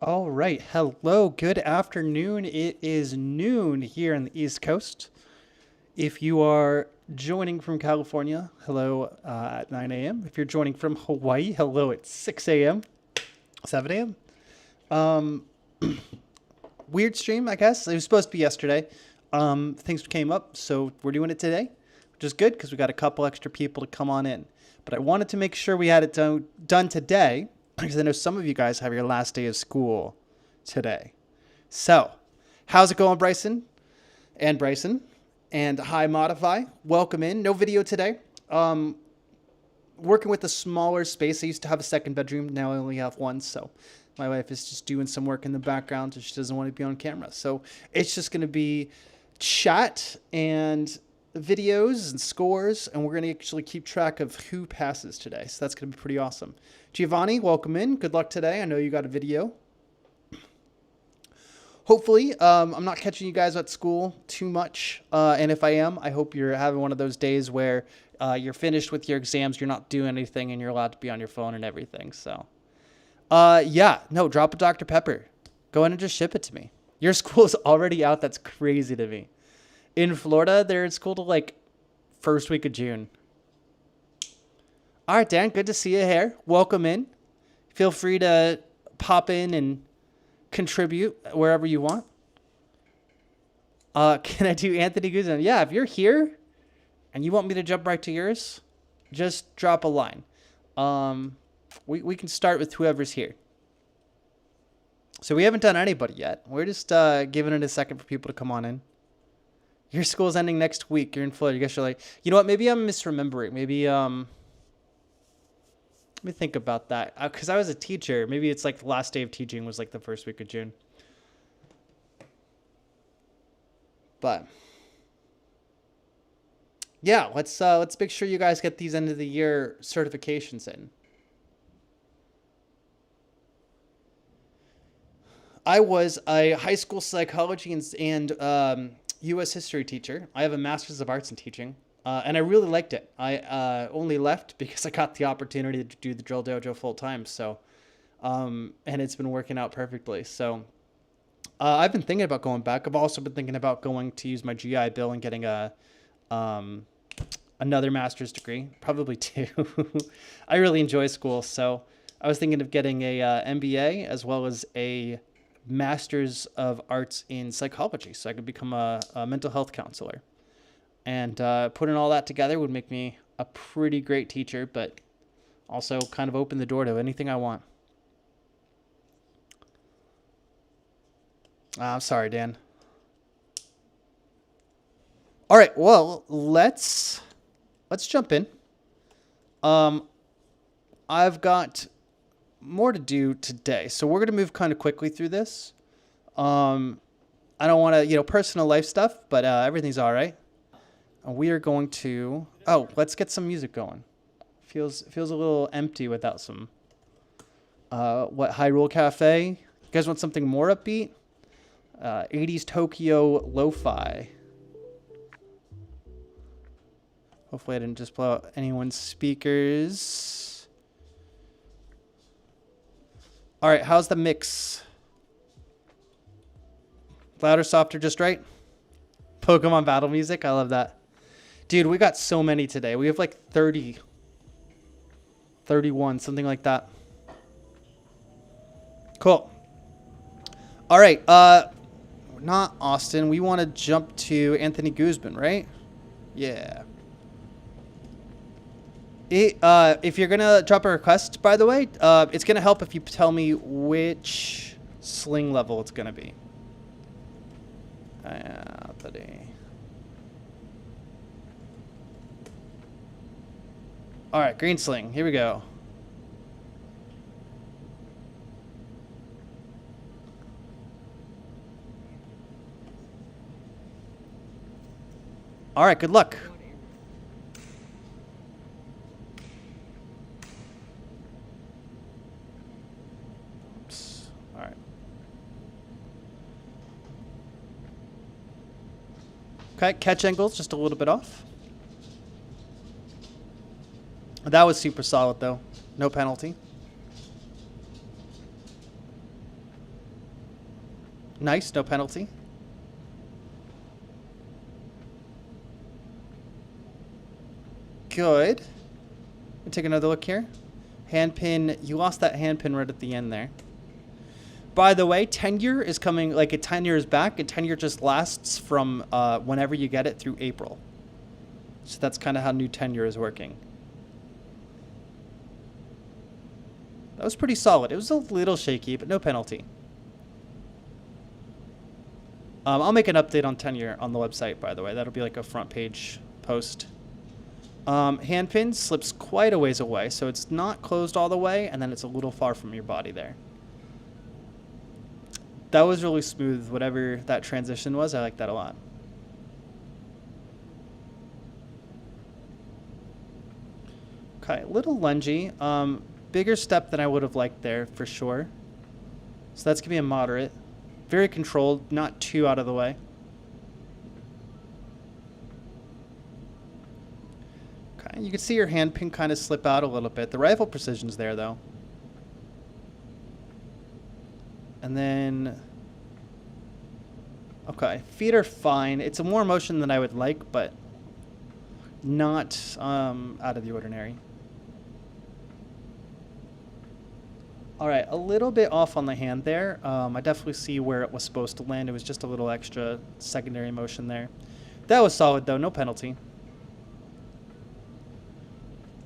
All right. Hello. Good afternoon. It is noon here on the East Coast. If you are joining from California, hello at 9 a.m. If you're joining from Hawaii, hello at 6 a.m., 7 a.m. Weird stream, I guess. It was supposed to be yesterday. Things came up, so we're doing it today, which is good because we got a couple extra people to come on in. But I wanted to make sure we had it done today because I know some of you guys have your last day of school today. So, how's it going, Bryson? And Bryson? And hi, Modify. Welcome in. No video today. Working with a smaller space. I used to have a second bedroom. Now I only have one, so my wife is just doing some work in the background and she doesn't want to be on camera. So it's just going to be chat and videos and scores, and we're going to actually keep track of who passes today. So that's going to be pretty awesome. Giovani, welcome in. Good luck today. I know you got a video. Hopefully, I'm not catching you guys at school too much. And if I am, I hope you're having one of those days where you're finished with your exams, you're not doing anything, and you're allowed to be on your phone and everything. So, yeah, no, drop a Dr. Pepper. Go in and just ship it to me. Your school is already out. That's crazy to me. In Florida, they're in school till like first week of June. All right, Dan, good to see you here. Welcome in. Feel free to pop in and contribute wherever you want. Can I do Anthony Guzman? Yeah, if you're here and you want me to jump right to yours, just drop a line. We can start with whoever's here. So we haven't done anybody yet. We're just giving it a second for people to come on in. Your school's ending next week. You're in Florida. You guys are like, you know what? Maybe I'm misremembering. Maybe let me think about that. Because I was a teacher. Maybe it's like the last day of teaching was like the first week of June. But yeah, let's make sure you guys get these end of the year certifications in. I was a high school psychology and U.S. history teacher. I have a master's of arts in teaching. And I really liked it. I only left because I got the opportunity to do the Drill Dojo full time. So, and it's been working out perfectly. So, I've been thinking about going back. I've also been thinking about going to use my GI Bill and getting another master's degree, probably two. I really enjoy school, so I was thinking of getting a MBA as well as a master's of arts in psychology, so I could become a mental health counselor. And putting all that together would make me a pretty great teacher, but also kind of open the door to anything I want. I'm sorry, Dan. All right, well, let's jump in. I've got more to do today, so we're going to move kind of quickly through this. I don't want to, personal life stuff, but everything's all right. We are going to... Oh, let's get some music going. Feels a little empty without some... Hyrule Cafe? You guys want something more upbeat? 80s Tokyo lo-fi. Hopefully I didn't just blow out anyone's speakers. All right, how's the mix? Louder, softer, just right? Pokemon battle music? I love that. Dude, we got so many today. We have like 30, 31, something like that. Cool. All right. Not Austin. We want to jump to Anthony Guzman, right? Yeah. If you're going to drop a request, by the way, it's going to help if you tell me which sling level it's going to be. All right, green sling. Here we go. All right, good luck. Oops. All right. Okay, catch angle's just a little bit off. That was super solid, though. No penalty. Nice, no penalty. Good. Let me take another look here. Hand pin, you lost that hand pin right at the end there. By the way, tenure is coming, like a tenure is back, and tenure just lasts from whenever you get it through April. So that's kind of how new tenure is working. That was pretty solid. It was a little shaky, but no penalty. I'll make an update on tenure on the website, by the way. That'll be like a front page post. Hand pin slips quite a ways away, so it's not closed all the way, and then it's a little far from your body there. That was really smooth, whatever that transition was. I like that a lot. Okay, a little lungy. Bigger step than I would have liked there, for sure. So that's going to be a moderate. Very controlled, not too out of the way. Okay, you can see your hand pin kind of slip out a little bit. The rifle precision's there, though. And then... Okay, feet are fine. It's a more motion than I would like, but not out of the ordinary. All right, a little bit off on the hand there. I definitely see where it was supposed to land. It was just a little extra secondary motion there. That was solid, though. No penalty.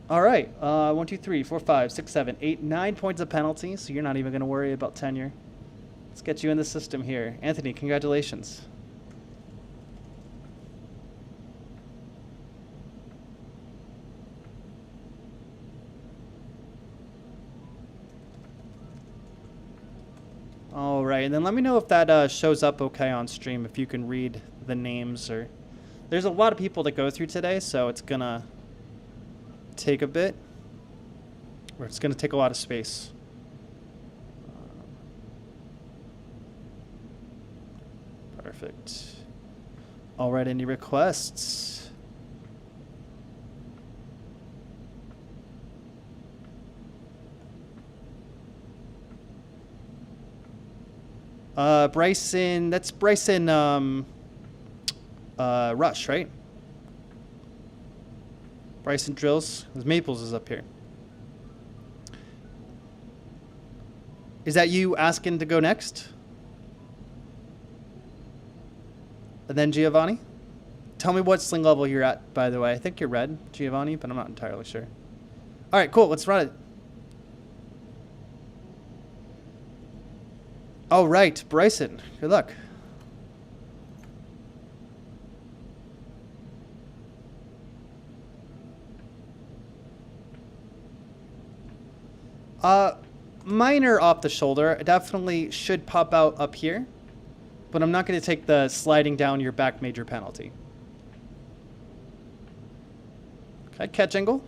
All right, 1, 2, 3, 4, 5, 6, 7, 8, 9 points of penalty, so you're not even going to worry about tenure. Let's get you in the system here. Anthony, congratulations. All right, and then let me know if that shows up okay on stream, if you can read the names. Or there's a lot of people to go through today, so it's going to take a bit, or it's going to take a lot of space. Perfect. All right, any requests? Bryson, that's Bryson Rush, right? Bryson Drills. Maples is up here. Is that you asking to go next? And then Giovani? Tell me what sling level you're at, by the way. I think you're red, Giovani, but I'm not entirely sure. All right, cool. Let's run it. All right, Bryson. Good luck. Minor off the shoulder. Definitely should pop out up here, but I'm not going to take the sliding down your back major penalty. Okay, catch angle.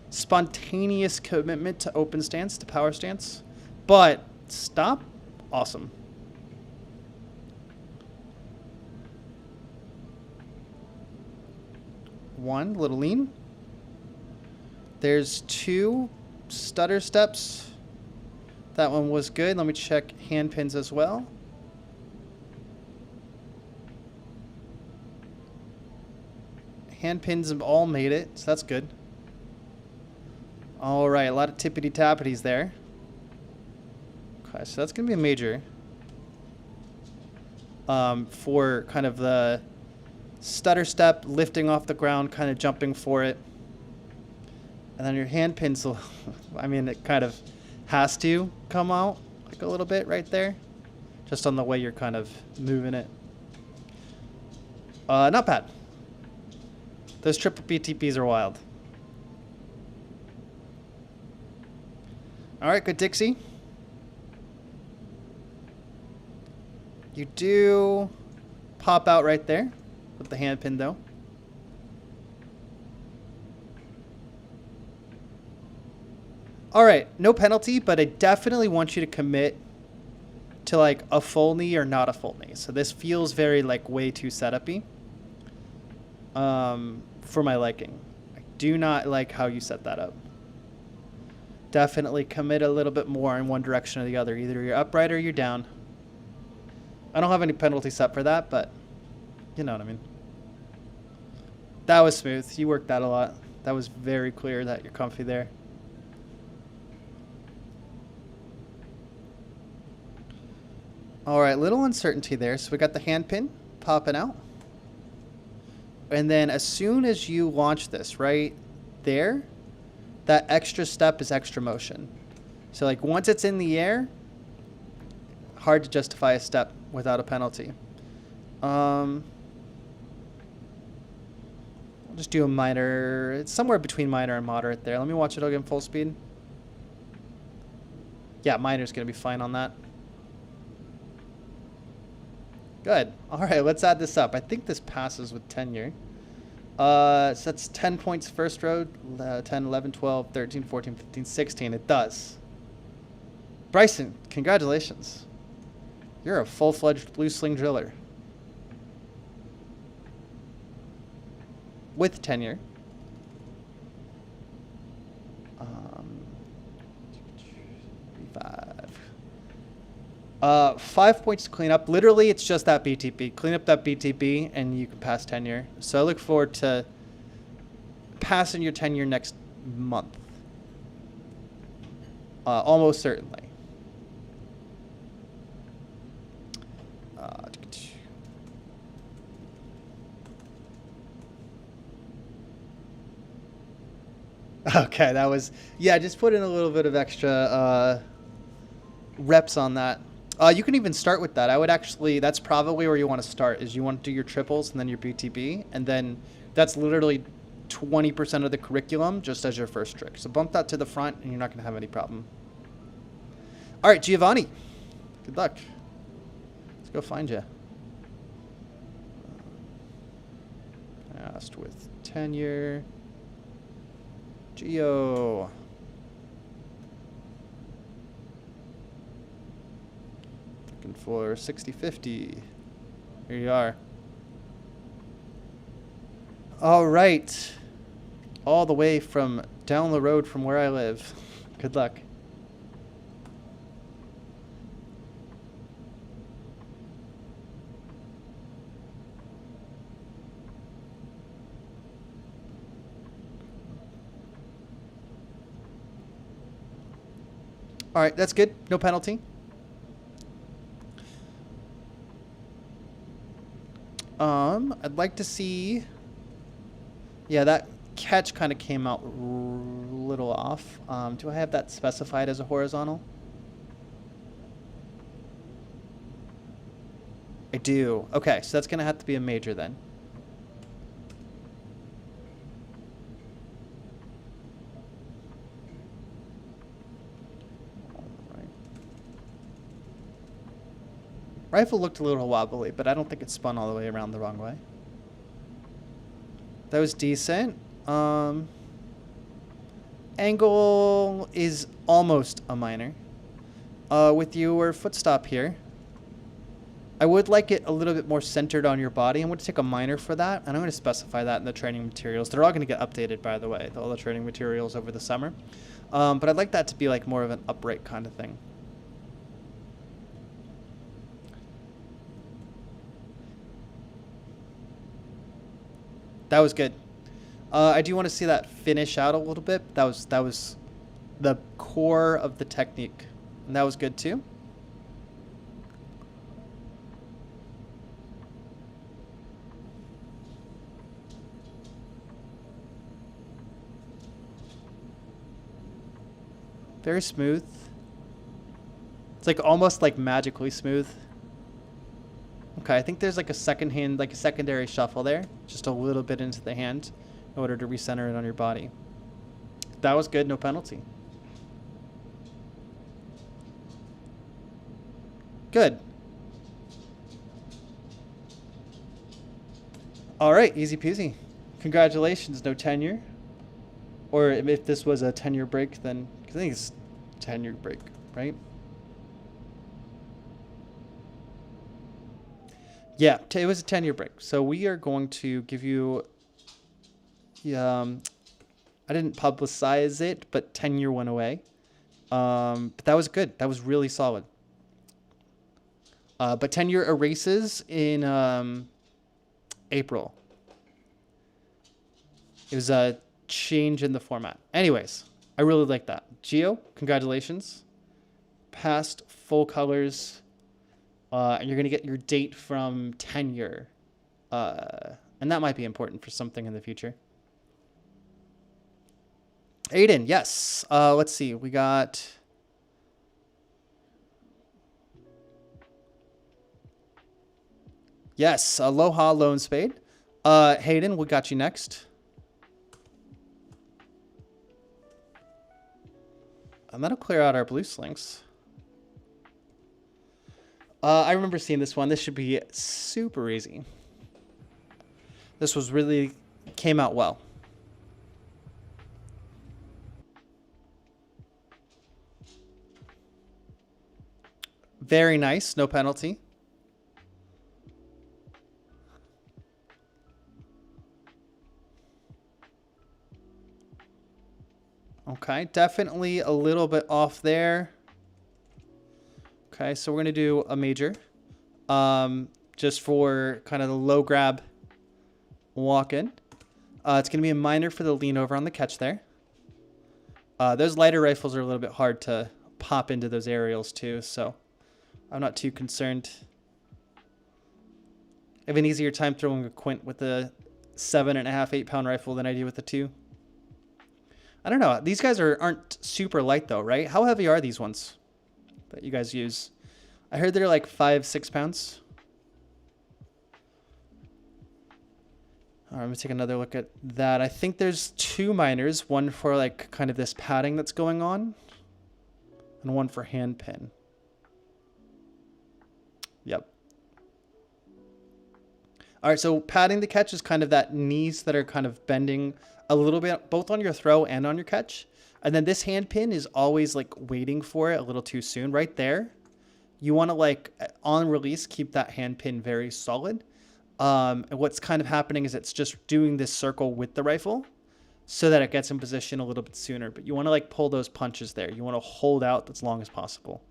Spontaneous commitment to open stance, to power stance. But stop. Awesome. One, little lean. There's 2 stutter steps. That one was good. Let me check hand pins as well. Hand pins have all made it, so that's good. All right, a lot of tippity-tappities there. Okay, so that's going to be a major. For kind of the stutter step, lifting off the ground, kind of jumping for it. And then your hand pins will, I mean, it kind of has to come out like a little bit right there. Just on the way you're kind of moving it. Not bad. Those triple BTPs are wild. All right, good Dixie. You do pop out right there with the hand pin, though. All right, no penalty, but I definitely want you to commit to like a full knee or not a full knee. So this feels very like way too setup-y for my liking. I do not like how you set that up. definitely commit a little bit more in one direction or the other. Either you're upright or you're down. I don't have any penalty set for that, but you know what I mean. That was smooth. You worked that a lot. That was very clear that you're comfy there. All right, little uncertainty there. So we got the hand pin popping out. And then as soon as you launch this right there, that extra step is extra motion. So like once it's in the air, hard to justify a step without a penalty. I'll just do a minor. It's somewhere between minor and moderate there. Let me watch it again full speed. Yeah, minor's going to be fine on that. Good. All right, let's add this up. I think this passes with tenure. So that's 10 points first row, 10, 11, 12, 13, 14, 15, 16. It does. Bryson, congratulations. You're a full-fledged blue sling driller. With tenure. 5 points to clean up. Literally, it's just that BTB. Clean up that BTB, and you can pass tenure. So I look forward to passing your tenure next month. Almost certainly. Okay, that was... Yeah, just put in a little bit of extra reps on that. You can even start with that. I would actually, that's probably where you want to start, is you want to do your triples and then your BTB, and then that's literally 20% of the curriculum just as your first trick. So bump that to the front and you're not going to have any problem. All right, Giovani, good luck. Let's go find you. Passed with tenure. Gio. For 60-50. Here you are. All right. All the way from down the road from where I live. Good luck. All right, that's good. No penalty. I'd like to see... Yeah, that catch kind of came out a little off. Do I have that specified as a horizontal? I do. Okay, so that's going to have to be a major then. Rifle looked a little wobbly, but I don't think it spun all the way around the wrong way. That was decent. Angle is almost a minor. With your foot stop here, I would like it a little bit more centered on your body. I'm going to take a minor for that, and I'm going to specify that in the training materials. They're all going to get updated, by the way, all the training materials over the summer. But I'd like that to be like more of an upright kind of thing. That was good. I do want to see that finish out a little bit. That was the core of the technique, and that was good too. Very smooth. It's like almost like magically smooth. Okay, I think there's like a secondary shuffle there, just a little bit into the hand in order to recenter it on your body. That was good, no penalty. Good. All right, easy peasy. Congratulations, no tenure. Or if this was a tenure break, then I think it's tenure break, right? Yeah, it was a 10-year break. So we are going to give you, I didn't publicize it, but tenure went away. But that was good. That was really solid. But 10-year erases in April. It was a change in the format. Anyways, I really like that. Gio, congratulations. Passed full colors. And you're going to get your date from tenure. And that might be important for something in the future. Aiden, yes. Let's see. We got... Yes, Aloha Lone Spade. Hayden, we got you next. And that'll clear out our blue slings. I remember seeing this one. This should be super easy. This was really... came out well. Very nice. No penalty. Okay, definitely a little bit off there. Okay, so we're going to do a major. Just for kind of the low grab walk-in. It's going to be a minor for the lean over on the catch there. Those lighter rifles are a little bit hard to pop into those aerials too, so I'm not too concerned. I have an easier time throwing a quint with a 7.5, 8-pound rifle than I do with the 2. I don't know. These guys aren't super light though, right? How heavy are these ones that you guys use? I heard they're like 5, 6 pounds. All right, let me take another look at that. I think there's 2 minors, one for like kind of this padding that's going on, and one for hand pin. Yep. All right, so padding the catch is kind of that knees that are kind of bending a little bit, both on your throw and on your catch. And then this hand pin is always like waiting for it a little too soon. Right there, you want to like on release, keep that hand pin very solid. And what's kind of happening is it's just doing this circle with the rifle so that it gets in position a little bit sooner. But you want to like pull those punches there. You want to hold out as long as possible.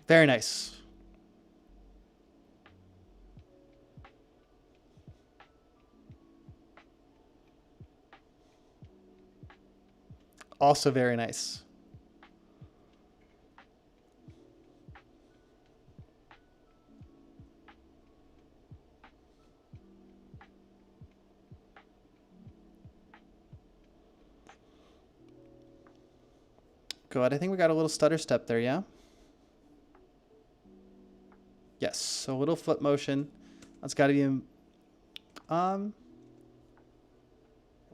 Very nice. Also very nice. Good. I think we got a little stutter step there, yeah? Yes. So a little foot motion. That's got to be...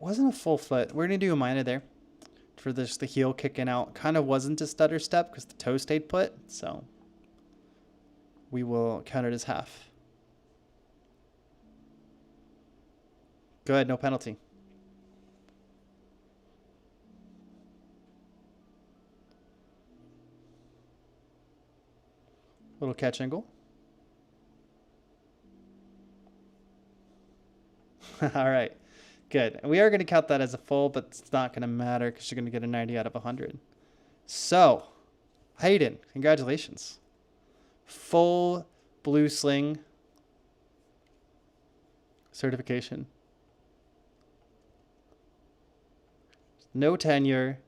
wasn't a full foot. We're going to do a minor there. For this, the heel kicking out. Kind of wasn't a stutter step because the toe stayed put. So we will count it as half. Good. No penalty. Little catch angle. All right. Good. And we are going to count that as a full, but it's not going to matter because you're going to get a 90 out of 100. So, Hayden, congratulations. Full blue sling certification. No tenure.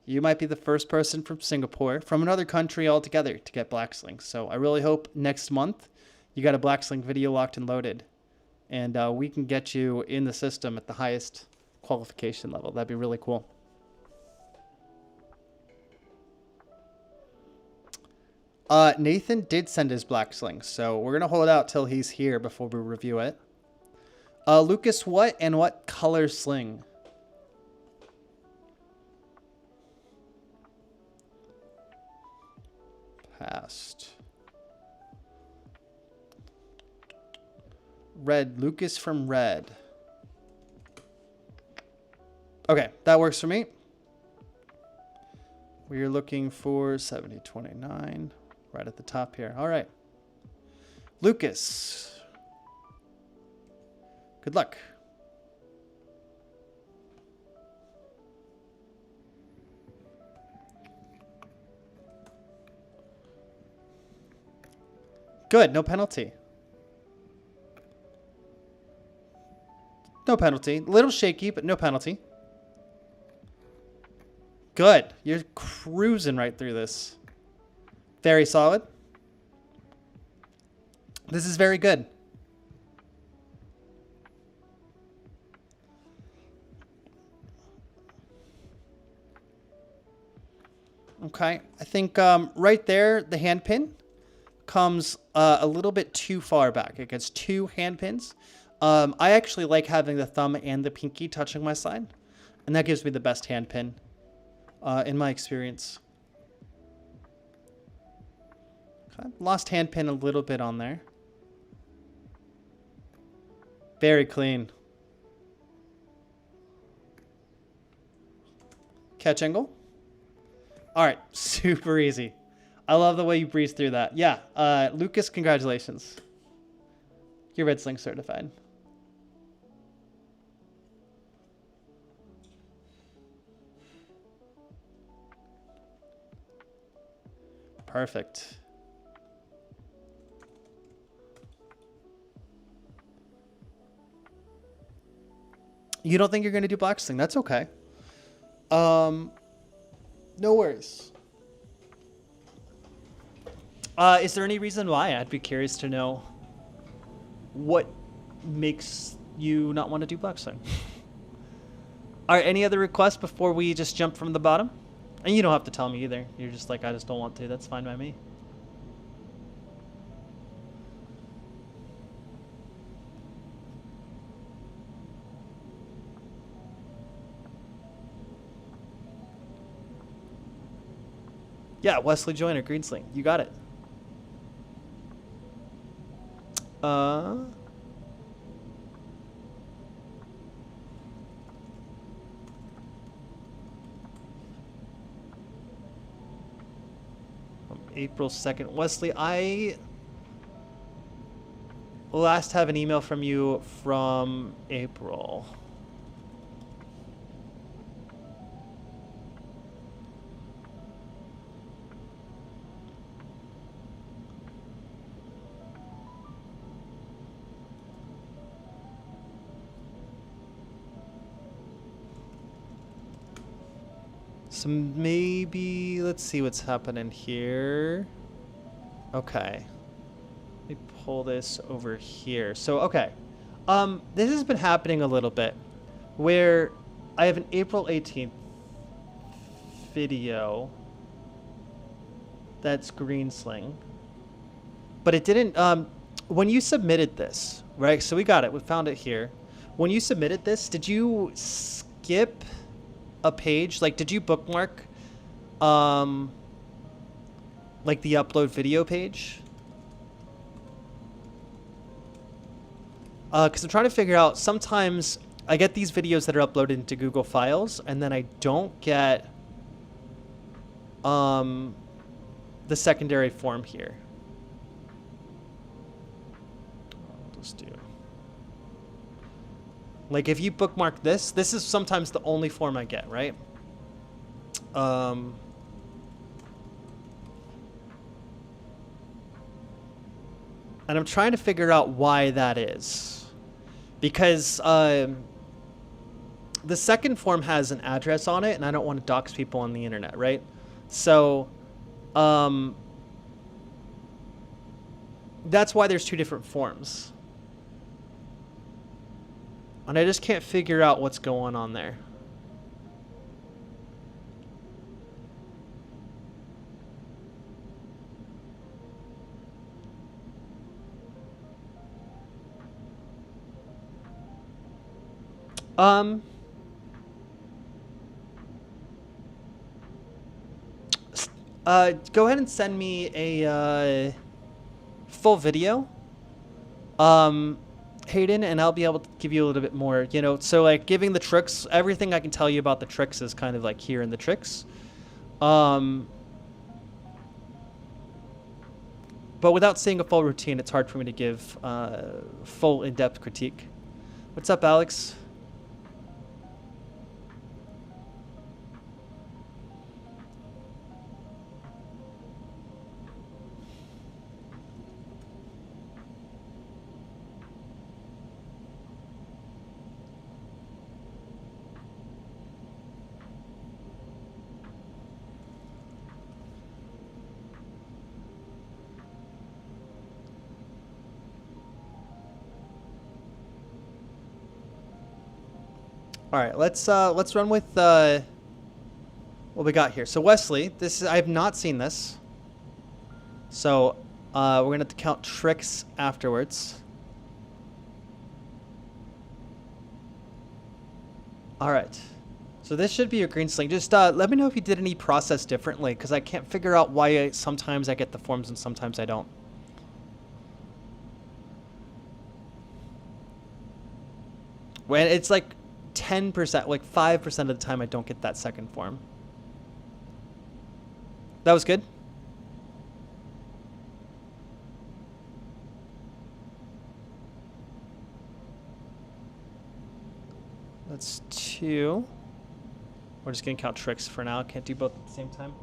You might be the first person from Singapore, from another country altogether, to get black slings. So I really hope next month you got a black sling video locked and loaded. And we can get you in the system at the highest qualification level. That'd be really cool. Nathan did send his black sling, so we're going to hold out till he's here before we review it. Lucas, what and what color sling? Passed. Red. Lucas from Red. Okay, that works for me. We're looking for 7029 right at the top here. All right. Lucas. Good luck. Good, no penalty. No penalty. A little shaky, but no penalty. Good. You're cruising right through this. Very solid. This is very good. Okay. I think right there, the hand pin comes a little bit too far back. It gets 2 hand pins. I actually like having the thumb and the pinky touching my side, and that gives me the best hand pin in my experience. Okay. Lost hand pin a little bit on there. Very clean. Catch angle. All right, super easy. I love the way you breeze through that. Yeah, Lucas, congratulations. You're Red Sling certified. Perfect. You don't think you're going to do black sling? That's okay. No worries. Is there any reason why? I'd be curious to know what makes you not want to do black sling. All right, any other requests before we just jump from the bottom? And you don't have to tell me either. You're just like, I just don't want to. That's fine by me. Yeah, Wesley Joiner, green sling. You got it. April 2nd. Wesley, I last have an email from you from April. So maybe, let's see what's happening here. Okay. Let me pull this over here. So, okay. This has been happening a little bit where I have an April 18th video that's green sling, but it didn't, when you submitted this, right? So we got it. We found it here. When you submitted this, did you skip a page? Like, did you bookmark like the upload video page? Because I'm trying to figure out, sometimes I get these videos that are uploaded into Google Files and then I don't get the secondary form here. I'll just do, like, if you bookmark this, this is sometimes the only form I get, right? And I'm trying to figure out why that is. Because the second form has an address on it, and I don't want to dox people on the internet, right? So that's why there's 2 different forms. And I just can't figure out what's going on there. Go ahead and send me a full video. Hayden, and I'll be able to give you a little bit more, you know, so like giving the tricks, everything I can tell you about the tricks is kind of like here in the tricks. But without seeing a full routine, it's hard for me to give full in-depth critique. What's up, Alex? All right, let's run with what we got here. So Wesley, I have not seen this. So we're gonna have to count tricks afterwards. All right. So this should be your green sling. Just let me know if you did any process differently, because I can't figure out why sometimes I get the forms and sometimes I don't. When it's like 10%, like 5% of the time I don't get that second form. That was good. That's 2. We're just gonna count tricks for now. Can't do both at the same time.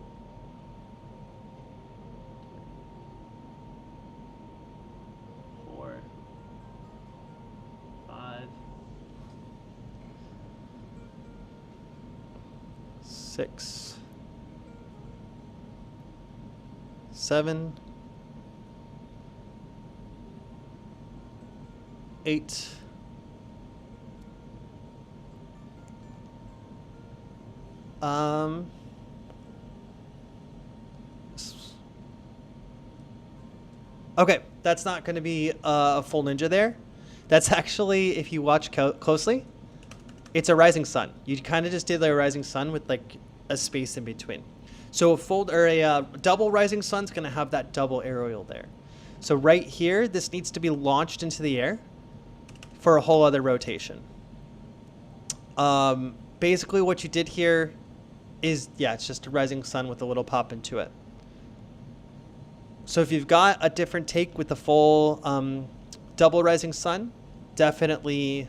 Four, 5, 6, 7, 8. Okay, that's not going to be a full ninja there. That's actually, if you watch closely, it's a rising sun. You kind of just did like a rising sun with like a space in between. So a double rising sun's going to have that double aerial there. So right here, this needs to be launched into the air for a whole other rotation. Basically what you did here is, yeah, it's just a rising sun with a little pop into it. So if you've got a different take with the full double rising sun, definitely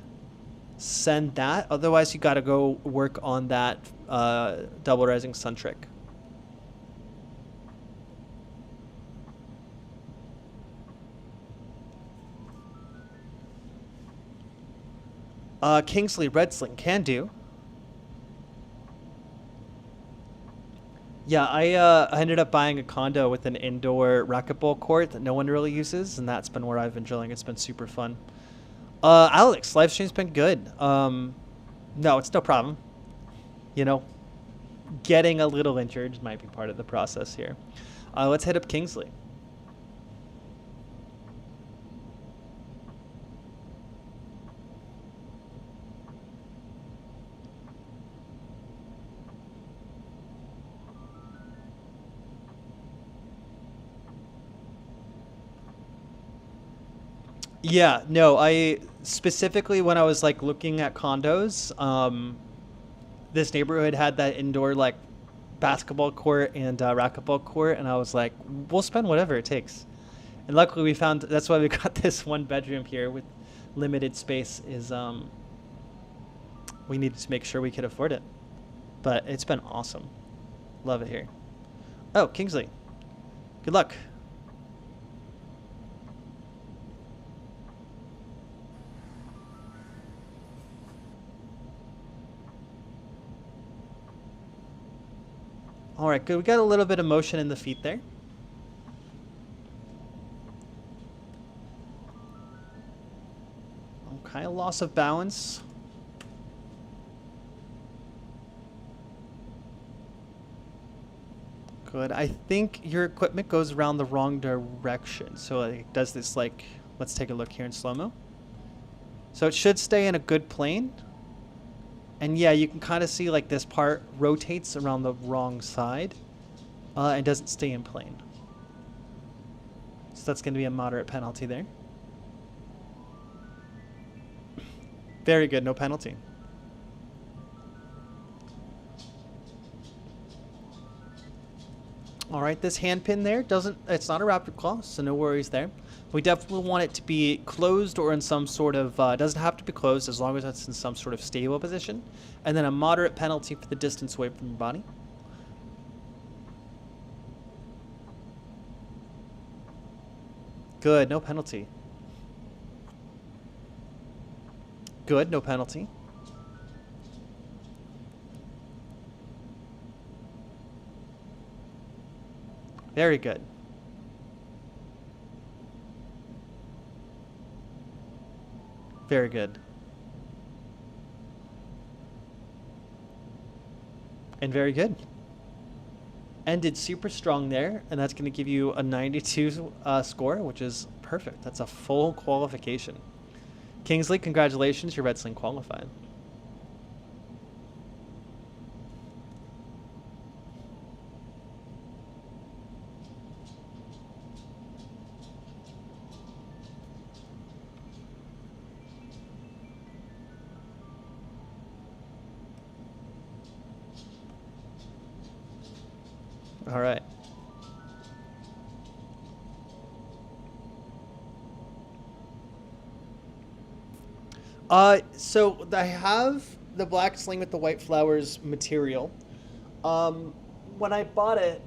send that. Otherwise, you got to go work on that double rising sun trick. Kingsley, red sling, can do. Yeah, I ended up buying a condo with an indoor racquetball court that no one really uses, and that's been where I've been drilling. It's been super fun. Alex, live stream's been good. No, it's no problem. You know, getting a little injured might be part of the process here. Let's hit up Kingsley. Yeah, no, I specifically when I was like looking at condos, this neighborhood had that indoor like basketball court and racquetball court, and I was like, we'll spend whatever it takes. And luckily we found, that's why we got this one bedroom here with limited space, is we needed to make sure we could afford it. But it's been awesome. Love it here. Oh, Kingsley. Good luck. All right, good. We got a little bit of motion in the feet there. Okay, loss of balance. Good. I think your equipment goes around the wrong direction. So it does this like, let's take a look here in slow-mo. So it should stay in a good plane. And yeah, you can kind of see like this part rotates around the wrong side and doesn't stay in plane. So that's going to be a moderate penalty there. Very good, no penalty. All right, this hand pin there it's not a rapid claw, so no worries there. We definitely want it to be closed or in some sort of, it doesn't have to be closed as long as it's in some sort of stable position. And then a moderate penalty for the distance away from your body. Good, no penalty. Good, no penalty. Very good. Very good. And very good. Ended super strong there, and that's going to give you a 92 score, which is perfect. That's a full qualification. Kingsley, congratulations, your red sling qualified. All right. So I have the black sling with the white flowers material. When I bought it,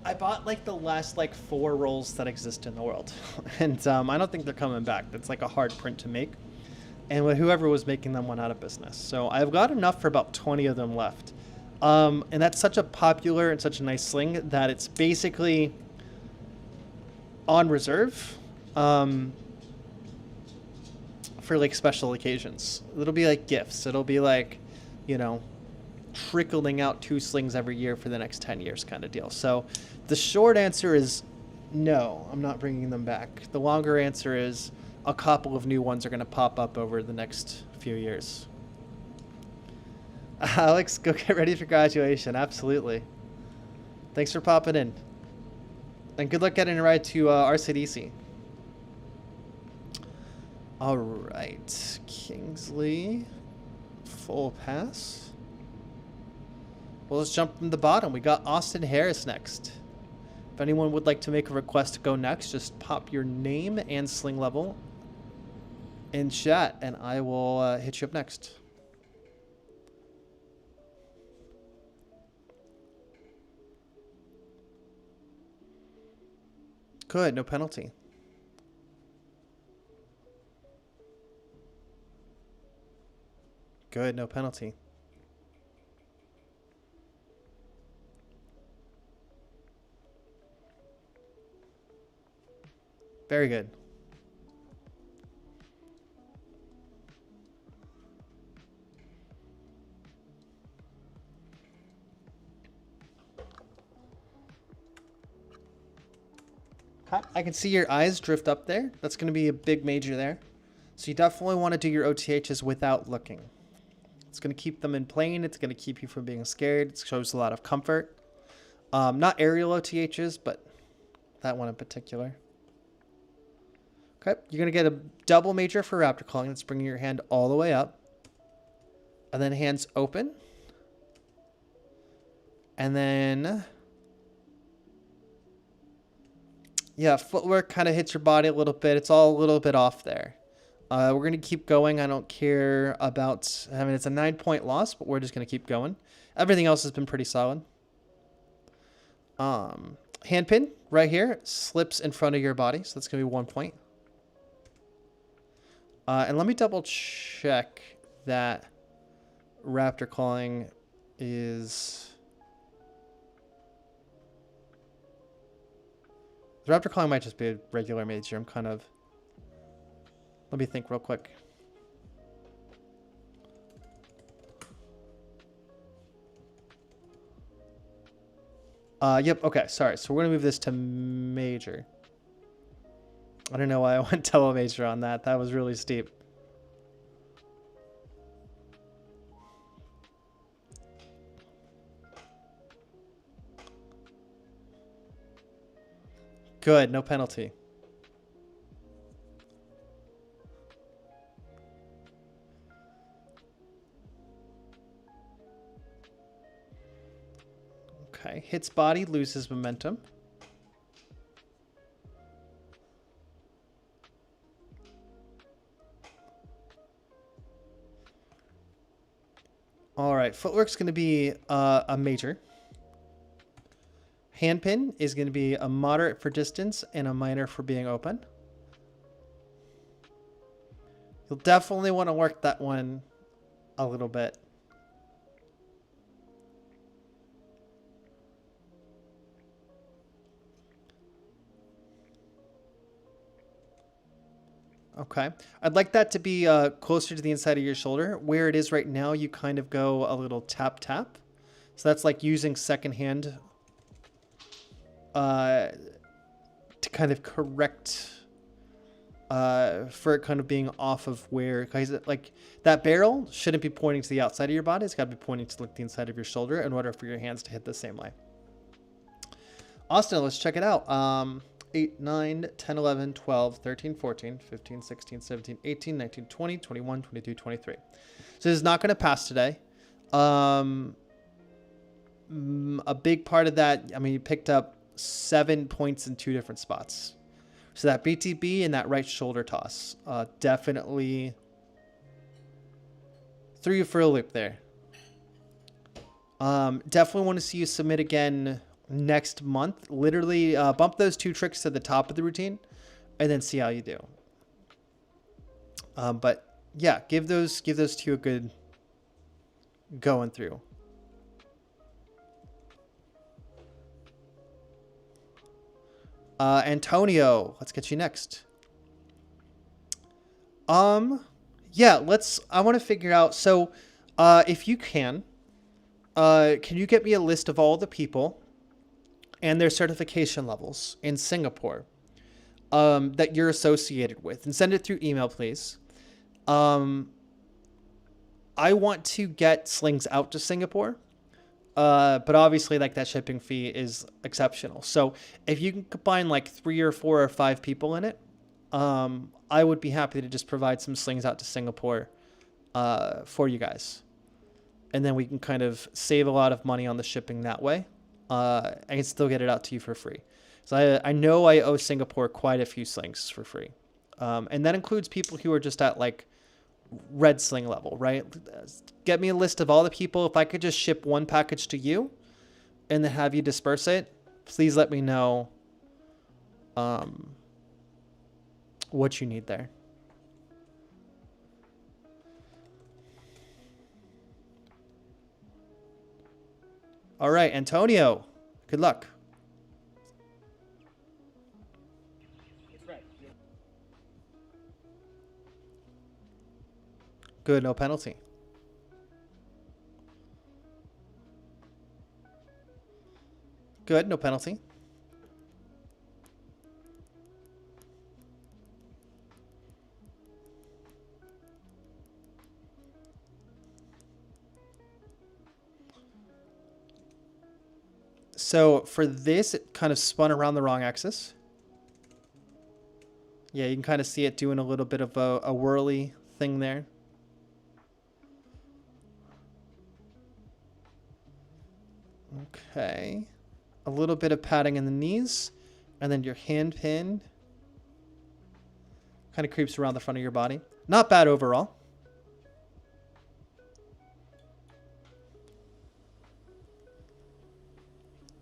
I bought like the last like 4 rolls that exist in the world, and I don't think they're coming back. That's like a hard print to make, and whoever was making them went out of business. So I've got enough for about 20 of them left. And that's such a popular and such a nice sling that it's basically on reserve for like special occasions. It'll be like gifts. It'll be like, you know, trickling out 2 slings every year for the next 10 years kind of deal. So the short answer is no, I'm not bringing them back. The longer answer is a couple of new ones are going to pop up over the next few years. Alex, go get ready for graduation. Absolutely. Thanks for popping in. And good luck getting a ride to RCDC. All right. Kingsley. Full pass. Well, let's jump from the bottom. We got Austin Harris next. If anyone would like to make a request to go next, just pop your name and sling level in chat, and I will hit you up next. Good, no penalty. Good, no penalty. Very good. I can see your eyes drift up there. That's going to be a big major there. So you definitely want to do your OTHs without looking. It's going to keep them in plane. It's going to keep you from being scared. It shows a lot of comfort. Not aerial OTHs, but that one in particular. Okay, you're going to get a double major for raptor calling. That's bringing your hand all the way up. And then hands open. And then... yeah, footwork kind of hits your body a little bit. It's all a little bit off there. We're going to keep going. I don't care about... I mean, it's a 9-point loss, but we're just going to keep going. Everything else has been pretty solid. Hand pin right here slips in front of your body, so that's going to be 1 point. And let me double check that raptor calling is... the raptor calling might just be a regular major. I'm kind of... let me think real quick. Yep, okay, sorry. So we're going to move this to major. I don't know why I went double major on that. That was really steep. Good, no penalty. Okay, hits body, loses momentum. right, footwork's going to be a major. Handpin is going to be a moderate for distance and a minor for being open. You'll definitely want to work that one a little bit. Okay. I'd like that to be closer to the inside of your shoulder. Where it is right now, you kind of go a little tap, tap. So that's like using second hand to kind of correct for it kind of being off of where, like that barrel shouldn't be pointing to the outside of your body. It's got to be pointing to like the inside of your shoulder in order for your hands to hit the same way. Austin, let's check it out. 8, 9, 10, 11, 12, 13, 14, 15, 16, 17, 18, 19, 20, 21, 22, 23. So this is not going to pass today. A big part of that, I mean, you picked up 7 points in 2 different spots. So that BTB and that right shoulder toss definitely threw you for a loop there. Definitely want to see you submit again next month. Literally bump those 2 tricks to the top of the routine and then see how you do. But yeah, give those 2 a good going through. Antonio, let's get you next. Yeah, I want to figure out, so if you can you get me a list of all the people and their certification levels in Singapore that you're associated with, and send it through email, please. I want to get slings out to Singapore, but obviously like that shipping fee is exceptional. So if you can combine like 3 or 4 or 5 people in it, I would be happy to just provide some slings out to Singapore for you guys. And then we can kind of save a lot of money on the shipping that way. And still get it out to you for free. So I know I owe Singapore quite a few slings for free. And that includes people who are just at like red sling level, right? Get me a list of all the people. If I could just ship 1 package to you and then have you disperse it, please let me know what you need there. All right, Antonio, good luck. Good, no penalty. Good, no penalty. So for this, it kind of spun around the wrong axis. Yeah, you can kind of see it doing a little bit of a whirly thing there. Okay. A little bit of padding in the knees, and then your hand pin kind of creeps around the front of your body. Not bad overall.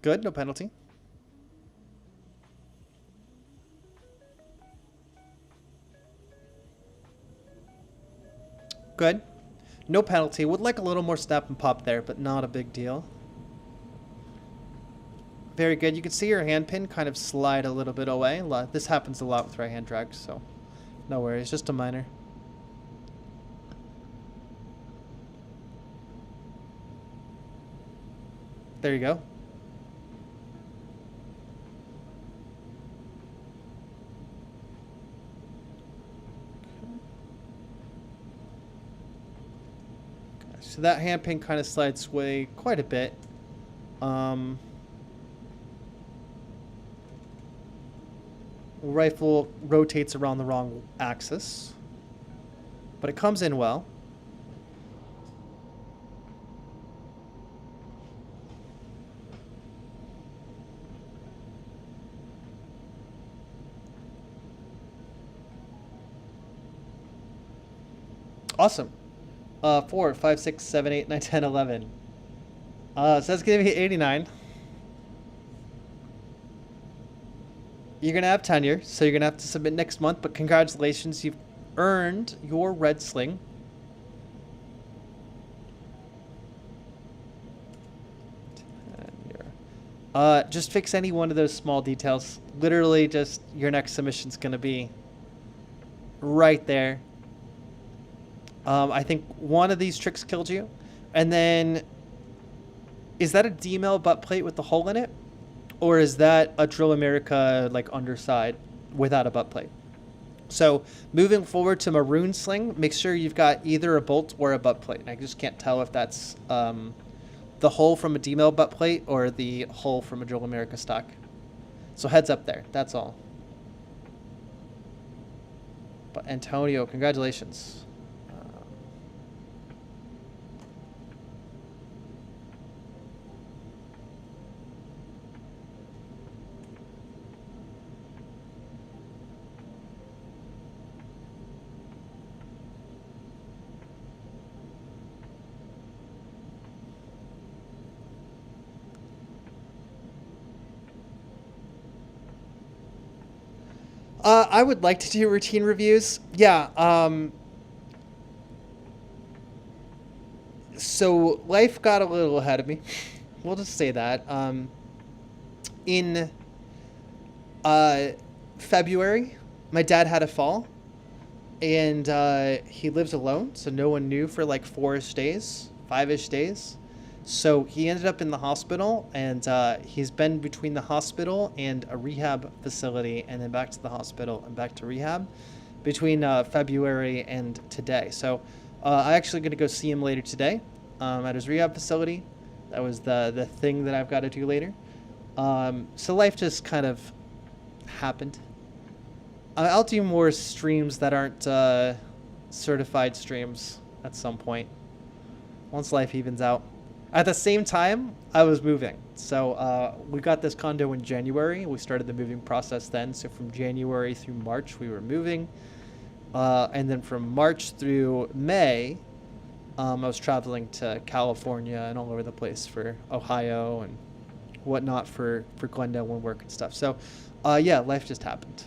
Good, no penalty. Good. No penalty. Would like a little more snap and pop there, but not a big deal. Very good. You can see your hand pin kind of slide a little bit away. This happens a lot with right hand drags, so no worries. Just a minor. There you go. So that hand pin kind of slides away quite a bit. Rifle rotates around the wrong axis, but it comes in well. Awesome. 4, 5, 6, 7, 8, 9, 10, 11. So that's going to be 89. You're going to have tenure, so you're going to have to submit next month, but congratulations, you've earned your red sling. Just fix any one of those small details. Literally, just your next submission's going to be right there. I think one of these tricks killed you. And then, is that a D-mail butt plate with the hole in it? Or is that a Drill America, like, underside without a butt plate? So, moving forward to maroon sling, make sure you've got either a bolt or a butt plate. I just can't tell if that's the hole from a D-mail butt plate or the hole from a Drill America stock. So heads up there. That's all. But Antonio, congratulations. I would like to do routine reviews. Yeah. So life got a little ahead of me. We'll just say that. In February, my dad had a fall, and he lives alone, so no one knew for like 4-ish days, 5-ish days. So he ended up in the hospital, and he's been between the hospital and a rehab facility, and then back to the hospital and back to rehab between February and today. So I'm actually going to go see him later today at his rehab facility. That was the thing that I've got to do later. So life just kind of happened. I'll do more streams that aren't certified streams at some point once life evens out. At the same time, I was moving. So we got this condo in January. We started the moving process then. So from January through March, we were moving. And then from March through May, I was traveling to California and all over the place for Ohio and whatnot for Glendale and work and stuff. So, yeah, life just happened.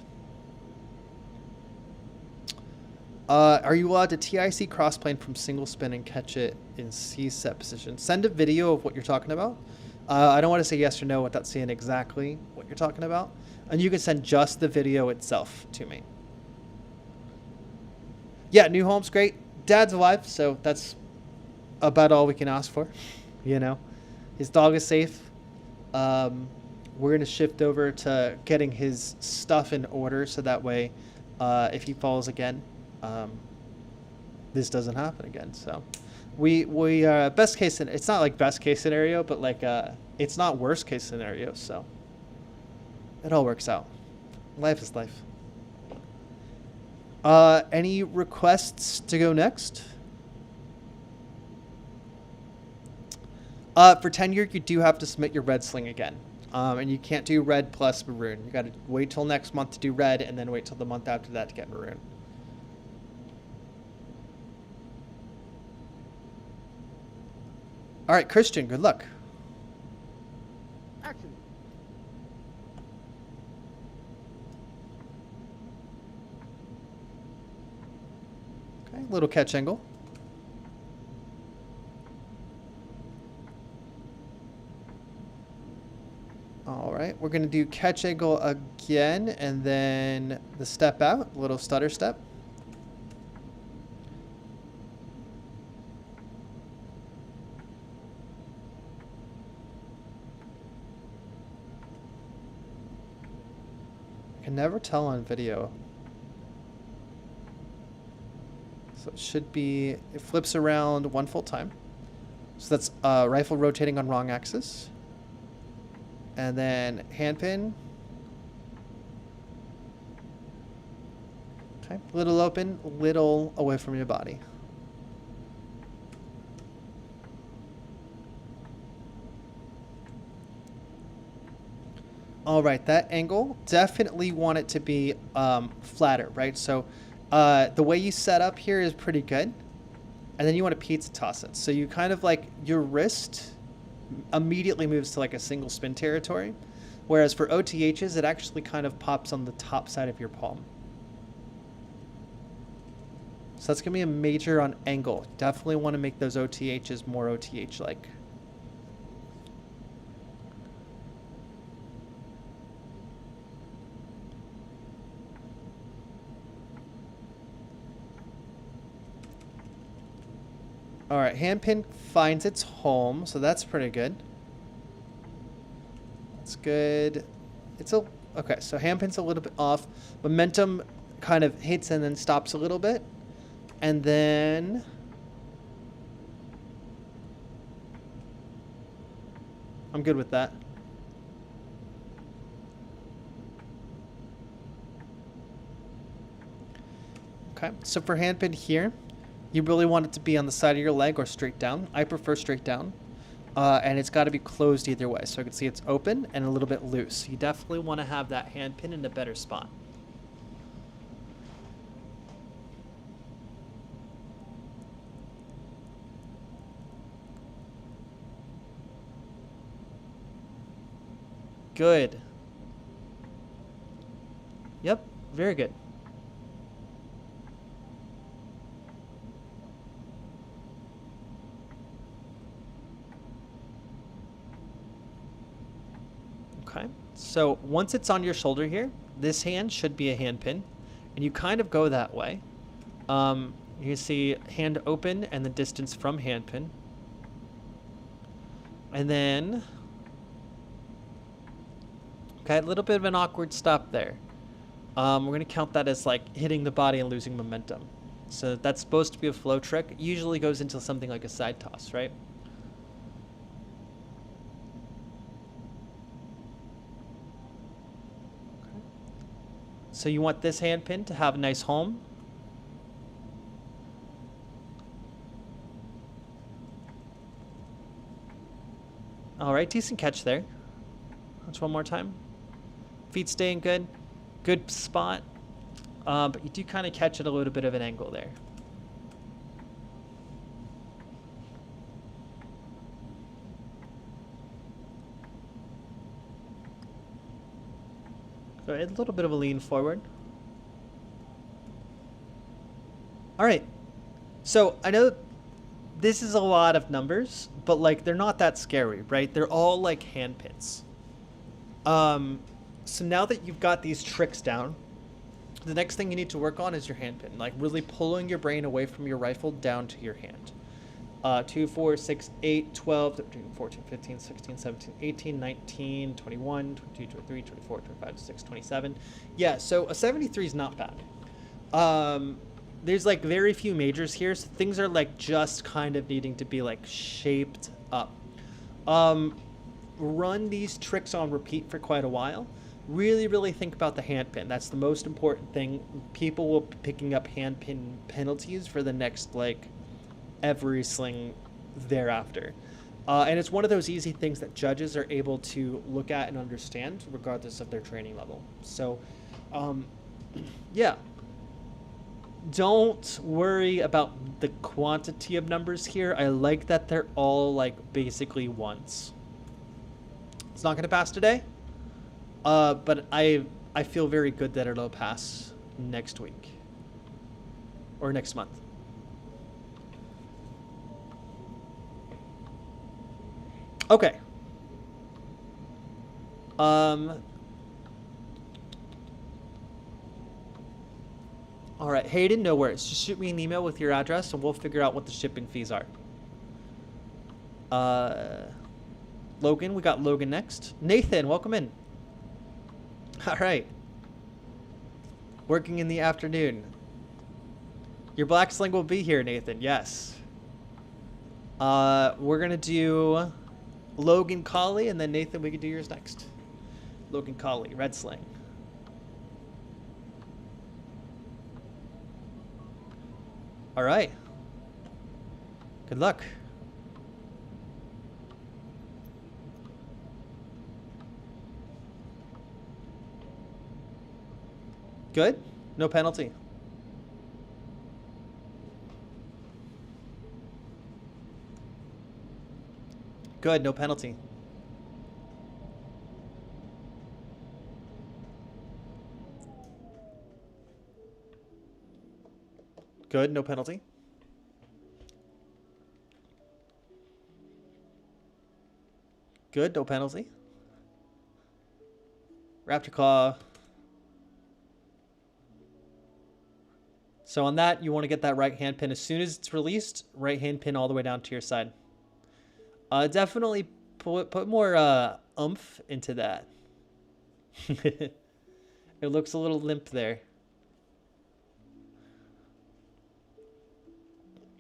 Are you allowed to TIC crossplane from single spin and catch it in C-set position? Send a video of what you're talking about. I don't want to say yes or no without saying exactly what you're talking about. And you can send just the video itself to me. Yeah, new home's great. Dad's alive, so that's about all we can ask for. You know, his dog is safe. We're going to shift over to getting his stuff in order so that way if he falls again, this doesn't happen again. So we best case, it's not like best case scenario, but like it's not worst case scenario. So it all works out. Life is life. Any requests to go next? For tenure, you do have to submit your red sling again. And you can't do red plus maroon. You got to wait till next month to do red and then wait till the month after that to get maroon. All right, Christian, good luck. Action. Okay, little catch angle. All right, we're going to do catch angle again and then the step out, little stutter step. I can never tell on video. So it should be, it flips around one full time. So that's rifle rotating on wrong axis. And then hand pin. Okay, little open, little away from your body. All right, that angle, definitely want it to be flatter, right? So the way you set up here is pretty good. and then you want to pizza toss it. So you kind of like, your wrist immediately moves to like a single spin territory, whereas for OTHs, it actually kind of pops on the top side of your palm. So that's going to be a major on angle. Definitely want to make those OTHs more OTH-like. All right, handpin finds its home, so that's pretty good. That's good. Okay, so handpin's a little bit off. Momentum kind of hits and then stops a little bit. And then I'm good with that. Okay, so for handpin here, you really want it to be on the side of your leg or straight down. I prefer straight down. And it's got to be closed either way. So I can see it's open and a little bit loose. You definitely want to have that handpin in a better spot. Good. Yep, very good. Okay, so once it's on your shoulder here, this hand should be a hand pin, and you kind of go that way. You see hand open and the distance from hand pin. And then, okay, a little bit of an awkward stop there. We're going to count that as like hitting the body and losing momentum. So that's supposed to be a flow trick. It usually goes into something like a side toss, right? So you want this hand pin to have a nice home. All right, decent catch there. Let's one more time. Feet staying good. Good spot. But you do kind of catch at a little bit of an angle there. So a little bit of a lean forward. All right. So I know this is a lot of numbers, but like they're not that scary, right? They're all like hand pins. So now that you've got these tricks down, the next thing you need to work on is your hand pin, like really pulling your brain away from your rifle down to your hand. 2, 4, 6, 8, 12, 13, 14, 15, 16, 17, 18, 19, 21, 22, 23, 24, 25, 26, 27. Yeah, so a 73 is not bad. There's like very few majors here, so things are like just kind of needing to be like shaped up. Run these tricks on repeat for quite a while. Really think about the hand pin. That's the most important thing. People will be picking up hand pin penalties for the next like every sling thereafter. And it's one of those easy things that judges are able to look at and understand regardless of their training level. So, yeah. Don't worry about the quantity of numbers here. I like that they're all like basically ones. It's not going to pass today, but I feel very good that it'll pass next week or next month. Okay. All right, Hayden, no worries. Just shoot me an email with your address, and we'll figure out what the shipping fees are. Logan, we got Logan next. Nathan, welcome in. All right. Working in the afternoon. Your black sling will be here, Nathan. Yes. We're gonna do Logan Collie, and then Nathan, we can do yours next. Logan Collie, red sling. All right. Good luck. Good? No penalty. Good, no penalty. Good, no penalty. Good, no penalty. Raptor Claw. So on that, you want to get that right hand pin. As soon as it's released, right hand pin all the way down to your side. Definitely put more oomph into that. It looks a little limp there.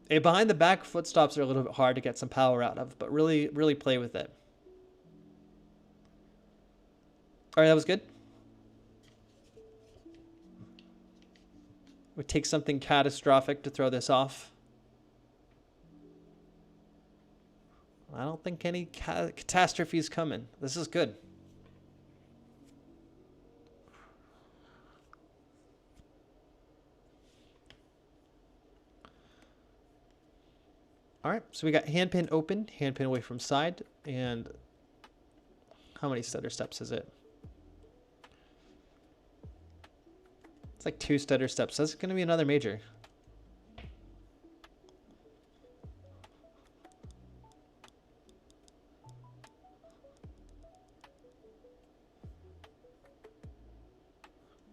Behind the back, foot stops are a little bit hard to get some power out of, but really, really play with it. All right, that was good. Would take something catastrophic to throw this off. I don't think any catastrophe is coming. This is good. All right, so we got hand pin open, hand pin away from side, and how many stutter steps is it? It's like 2 stutter steps. That's going to be another major.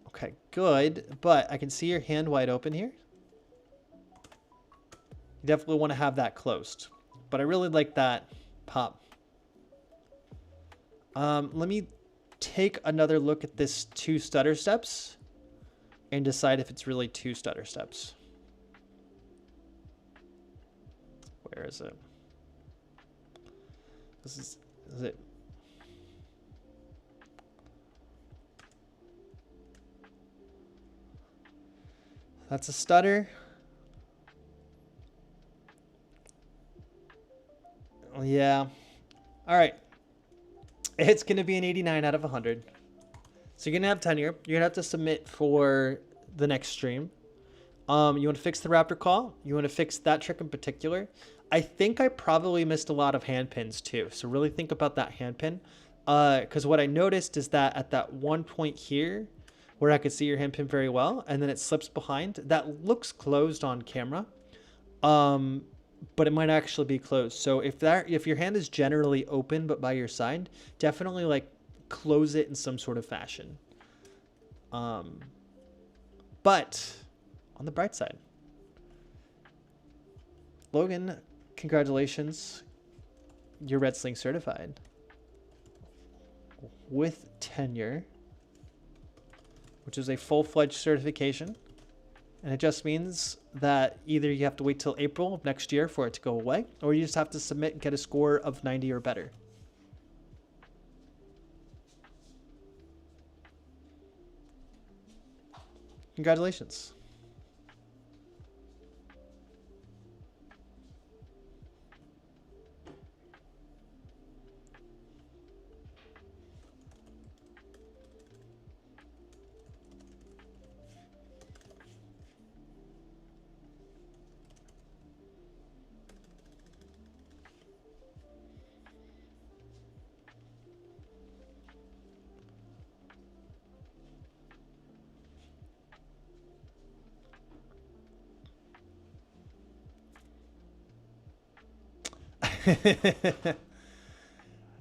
Okay, good, but I can see your hand wide open here. You definitely want to have that closed, but I really like that pop. Let me take another look at this 2 stutter steps and decide if it's really 2 stutter steps. Where is it? This is it? That's a stutter. Yeah. All right. It's going to be an 89 out of 100. So you're going to have tenure. You're going to have to submit for the next stream. You want to fix the Raptor Call. You want to fix that trick in particular. I think I probably missed a lot of hand pins too. So really think about that hand pin. Because what I noticed is that at that one point here, where I could see your hand pin very well, and then it slips behind, that looks closed on camera. But it might actually be closed. So if your hand is generally open but by your side, definitely like close it in some sort of fashion. But on the bright side, Logan, congratulations. You're Red Sling certified with tenure, which is a full-fledged certification. And it just means that either you have to wait till April of next year for it to go away, or you just have to submit and get a score of 90 or better. Congratulations.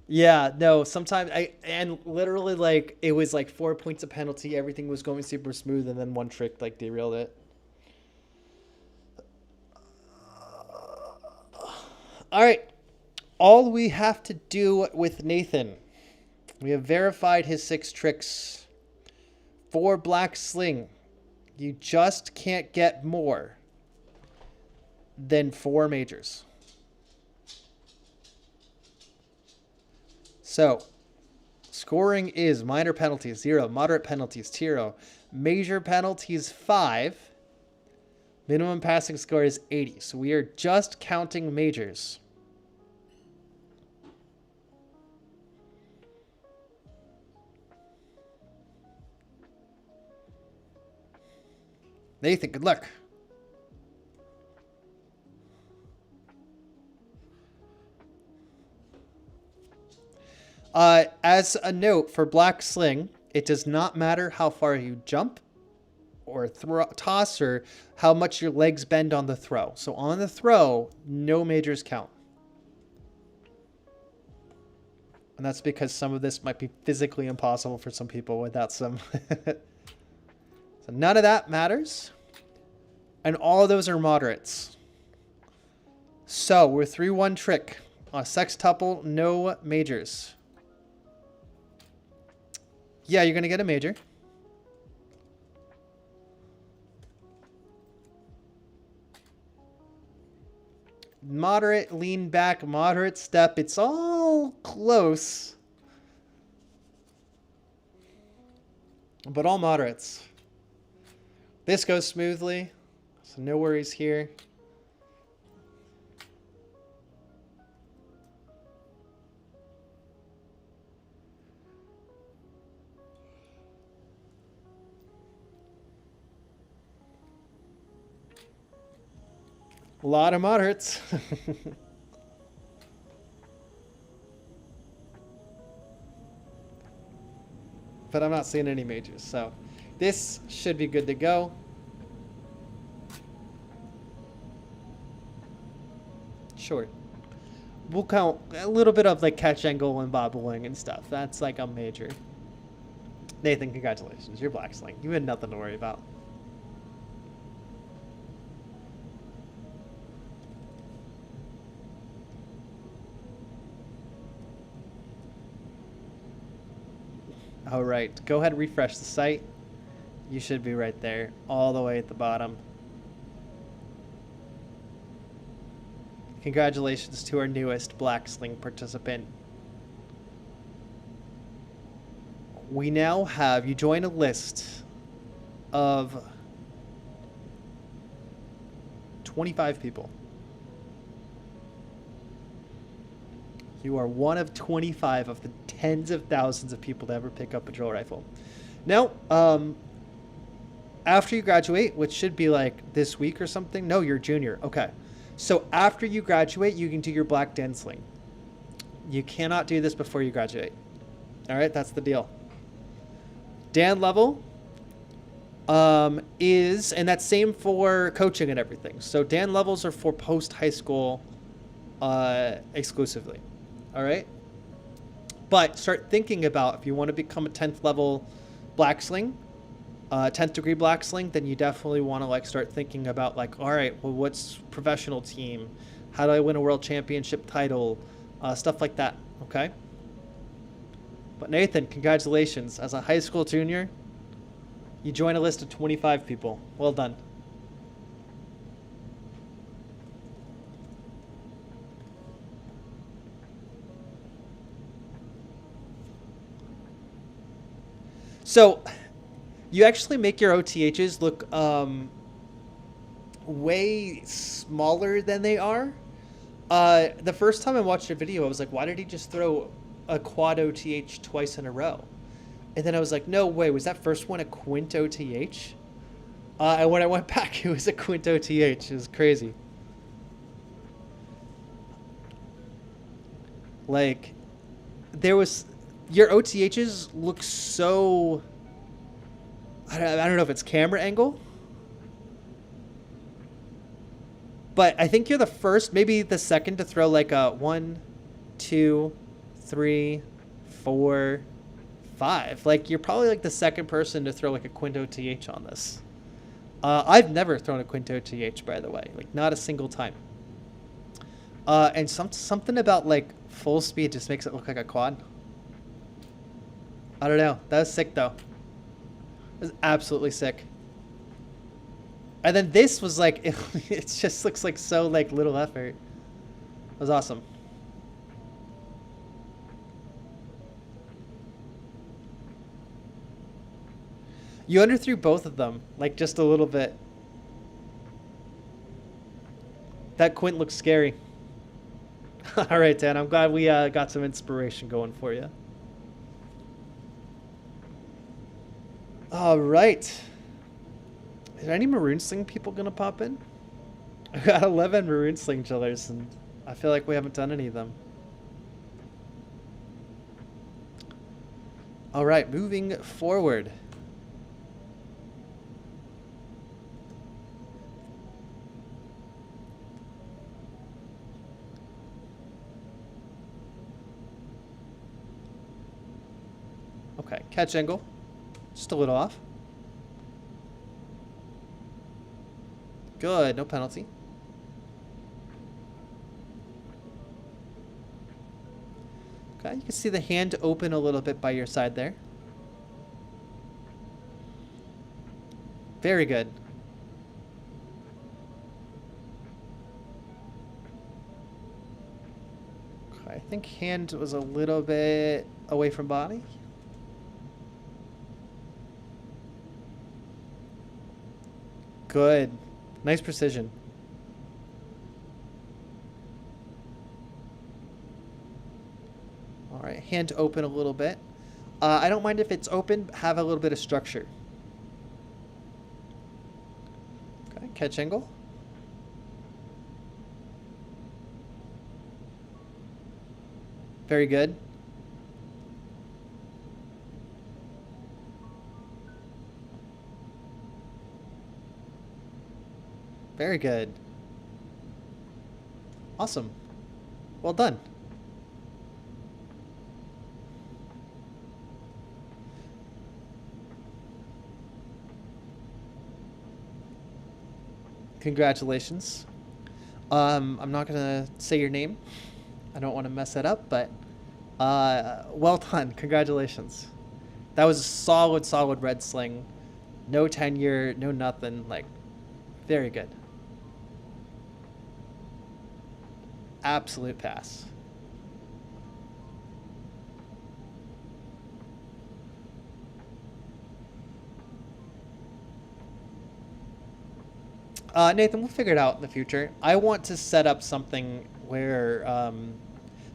Yeah, no, sometimes and literally like it was like 4 points of penalty, everything was going super smooth, and then one trick like derailed it. All right, all we have to do with Nathan, we have verified his 6 tricks. 4 black sling. You just can't get more than 4 majors. So, scoring is minor penalties 0, moderate penalties 0, major penalties 5, minimum passing score is 80. So we are just counting majors. Nathan, good luck. As a note for black sling, it does not matter how far you jump or toss or how much your legs bend on the throw. So on the throw, no majors count. And that's because some of this might be physically impossible for some people without some. So none of that matters. And all of those are moderates. So we're 3-1 trick. On a sextuple, no majors. Yeah, you're going to get a major. Moderate, lean back, moderate step. It's all close. But all moderates. This goes smoothly. So no worries here. A lot of moderates. But I'm not seeing any majors, so this should be good to go. Sure. We'll count a little bit of like catch angle and bobbling and stuff. That's like a major. Nathan, congratulations. You're black sling. You had nothing to worry about. All right, go ahead and refresh the site. You should be right there, all the way at the bottom. Congratulations to our newest black sling participant. We now have, you join a list of 25 people. You are one of 25 of the tens of thousands of people to ever pick up a drill rifle. Now, after you graduate, which should be like this week or something. No, you're a junior. Okay. So after you graduate, you can do your black den sling. You cannot do this before you graduate. All right, that's the deal. Dan level is, and that's same for coaching and everything. So Dan levels are for post-high school exclusively. All right. But start thinking about if you want to become a 10th level black sling, 10th degree black sling, then you definitely want to like start thinking about like, all right, well, what's professional team? How do I win a world championship title? Stuff like that. Okay. But Nathan, congratulations. As a high school junior, you join a list of 25 people. Well done. So you actually make your OTHs look way smaller than they are. The first time I watched your video, I was like, why did he just throw a quad OTH twice in a row? And then I was like, no way, was that first one a quint OTH? And when I went back, it was a quint OTH. It was crazy. Like, there was... Your OTHs look so... I don't know if it's camera angle. But I think you're the first, maybe the second to throw like a 1, 2, 3, 4, 5. Like, you're probably like the second person to throw like a quint OTH on this. I've never thrown a quint OTH, by the way. Like, not a single time. And something about like full speed just makes it look like a quad. I don't know. That was sick, though. It was absolutely sick. And then this was like, it just looks like so like little effort. It was awesome. You underthrew both of them, like just a little bit. That quint looks scary. All right, Dan, I'm glad we got some inspiration going for you. All right. Is there any maroon sling people gonna pop in? I got 11 maroon sling chillers, and I feel like we haven't done any of them. All right, moving forward. Okay, catch angle. Just a little off. Good, no penalty. Okay, you can see the hand open a little bit by your side there. Very good. Okay, I think hand was a little bit away from body. Good. Nice precision. All right, hand open a little bit. I don't mind if it's open, have a little bit of structure. Okay, catch angle. Very good. Very good. Awesome. Well done. Congratulations. I'm not gonna say your name. I don't want to mess it up, but well done. Congratulations. That was a solid red sling. No tenure, no nothing. Like, very good. Absolute pass. Nathan, we'll figure it out in the future. I want to set up something where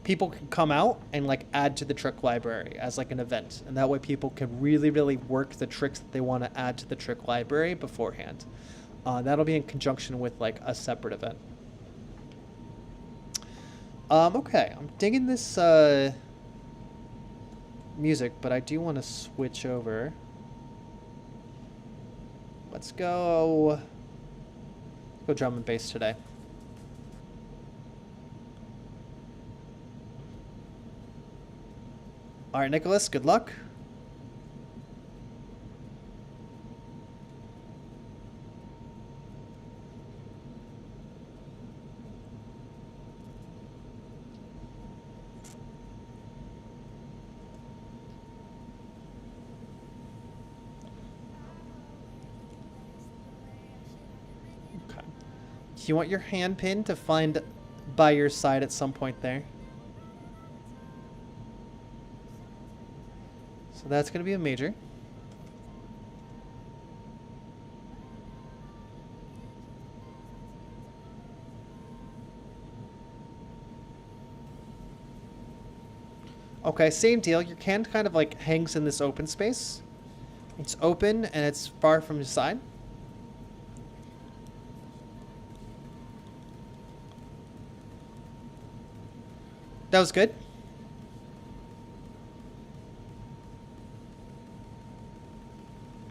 people can come out and like add to the trick library as like an event, and that way people can really work the tricks that they want to add to the trick library beforehand. That'll be in conjunction with like a separate event. Okay, I'm digging this music, but I do want to switch over. Let's go drum and bass today. All right, Nicholas, good luck. You want your hand pin to find by your side at some point there. So that's going to be a major. Okay, same deal. Your hand kind of like hangs in this open space. It's open and it's far from the side. That was good.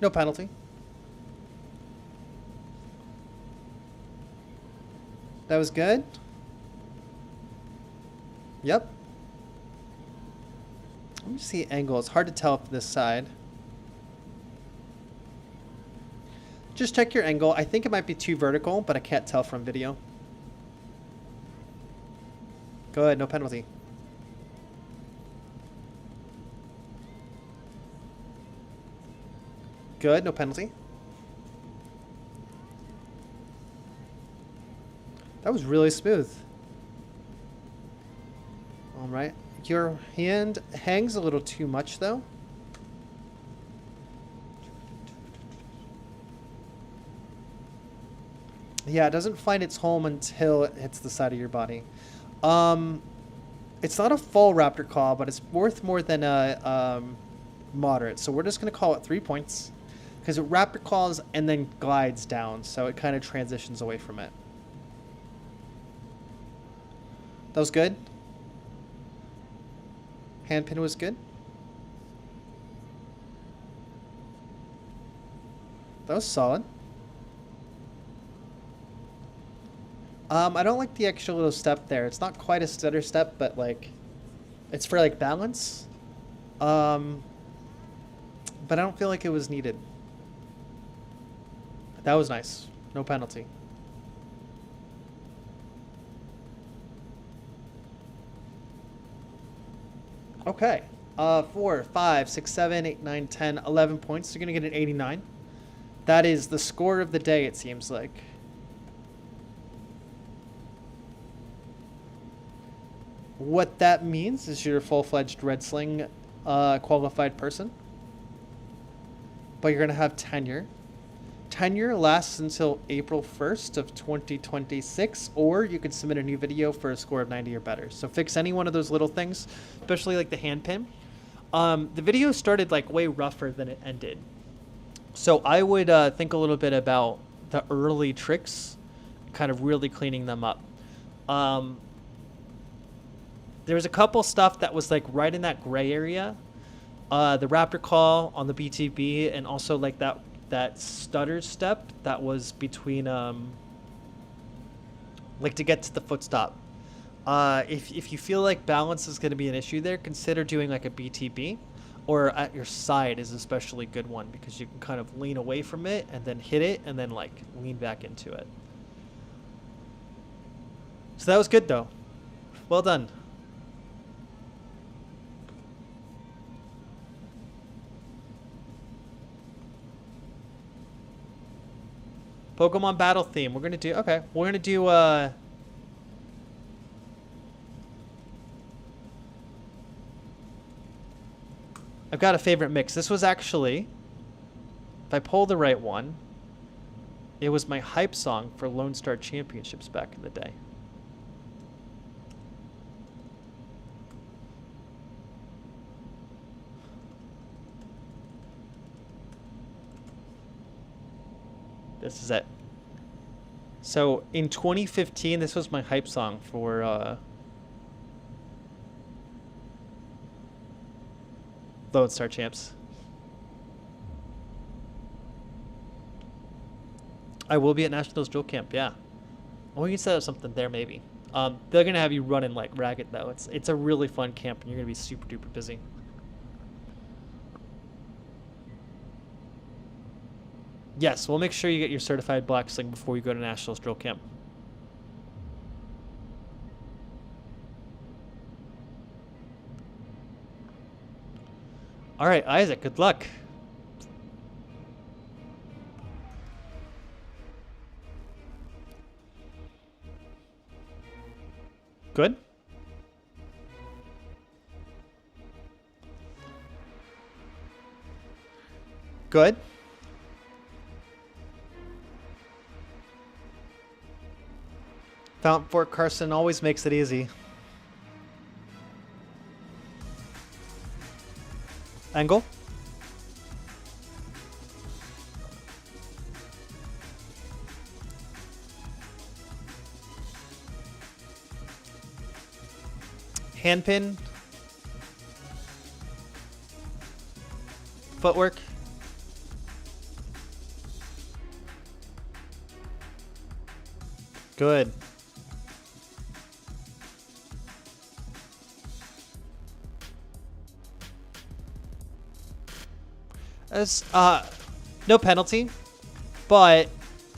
No penalty. That was good. Yep. Let me see angle. It's hard to tell from this side. Just check your angle. I think it might be too vertical, but I can't tell from video. Good, no penalty. Good, no penalty. That was really smooth. All right. Your hand hangs a little too much, though. Yeah, it doesn't find its home until it hits the side of your body. It's not a full raptor claw, but it's worth more than a moderate. So we're just going to call it 3 points because it raptor claws and then glides down. So it kind of transitions away from it. That was good. Hand pin was good. That was solid. I don't like the extra little step there. It's not quite a stutter step, but like, it's for like balance. But I don't feel like it was needed. That was nice. No penalty. Okay. 4, 5, 6, 7, 8, 9, 10, 11 points. You're going to get an 89. That is the score of the day, it seems like. What that means is you're a full-fledged red sling qualified person. But you're going to have tenure. Tenure lasts until April 1st of 2026, or you can submit a new video for a score of 90 or better. So fix any one of those little things, especially like the hand pin. The video started like way rougher than it ended. So I would think a little bit about the early tricks, kind of really cleaning them up. There was a couple stuff that was like right in that gray area. The raptor call on the BTB, and also like that stutter step that was between like to get to the foot stop. If you feel like balance is going to be an issue there, consider doing like a BTB, or at your side is especially good one, because you can kind of lean away from it and then hit it and then like lean back into it. So that was good though. Well done. Pokemon battle theme. We're gonna do We're gonna do I've got a favorite mix. This was actually, if I pull the right one, it was my hype song for Lone Star Championships back in the day. This is it. So in 2015, this was my hype song for Lone Star Champs. I will be at Nationals Drill Camp, yeah. We can set up something there maybe. They're gonna have you running like ragged though. It's a really fun camp, and you're gonna be super duper busy. Yes, we'll make sure you get your certified black sling before you go to Nationals Drill Camp. All right, Isaac, good luck. Good? Good? Fountain Fort Carson always makes it easy. Angle? Handpin? Footwork? Good. As no penalty, but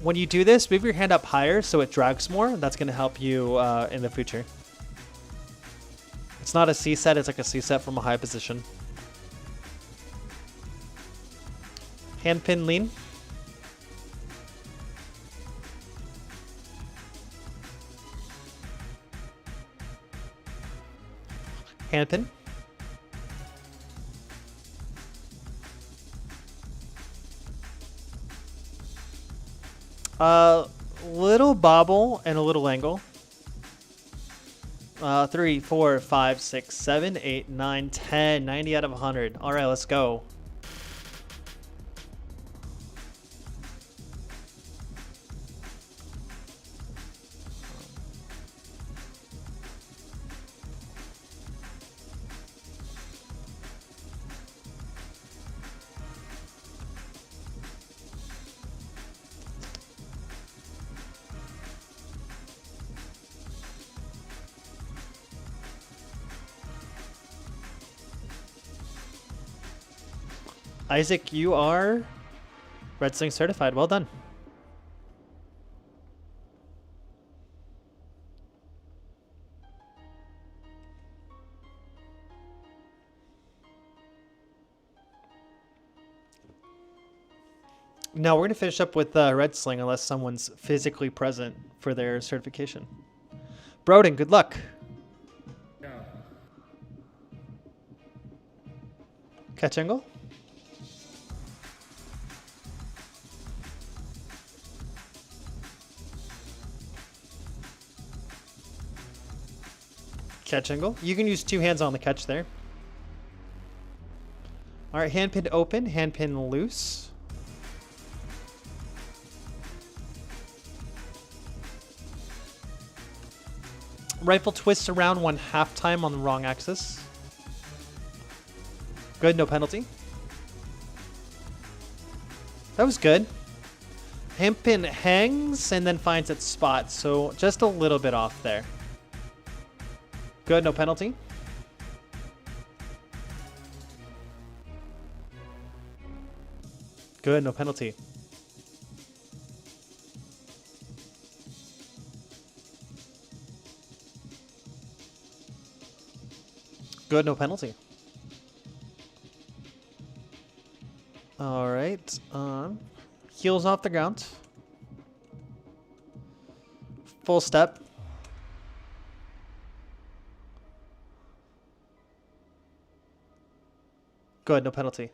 when you do this, move your hand up higher so it drags more. That's going to help you in the future. It's not a C set, it's like a C set from a high position. Hand pin lean. Hand pin. Little bobble and a little angle. 3, 4, 5, 6, 7, 8, 9, 10, 90 out of 100. All right, let's go. Isaac, you are Red Sling certified. Well done. Now we're going to finish up with Red Sling unless someone's physically present for their certification. Broden, good luck. Yeah. Catch angle. Catch angle. You can use 2 hands on the catch there. All right, hand pin open, hand pin loose. Rifle twists around 1/2 time on the wrong axis. Good, no penalty. That was good. Hand pin hangs and then finds its spot, so just a little bit off there. Good, no penalty. Good, no penalty. Good, no penalty. All right. Heels off the ground. Full step. Good, no penalty.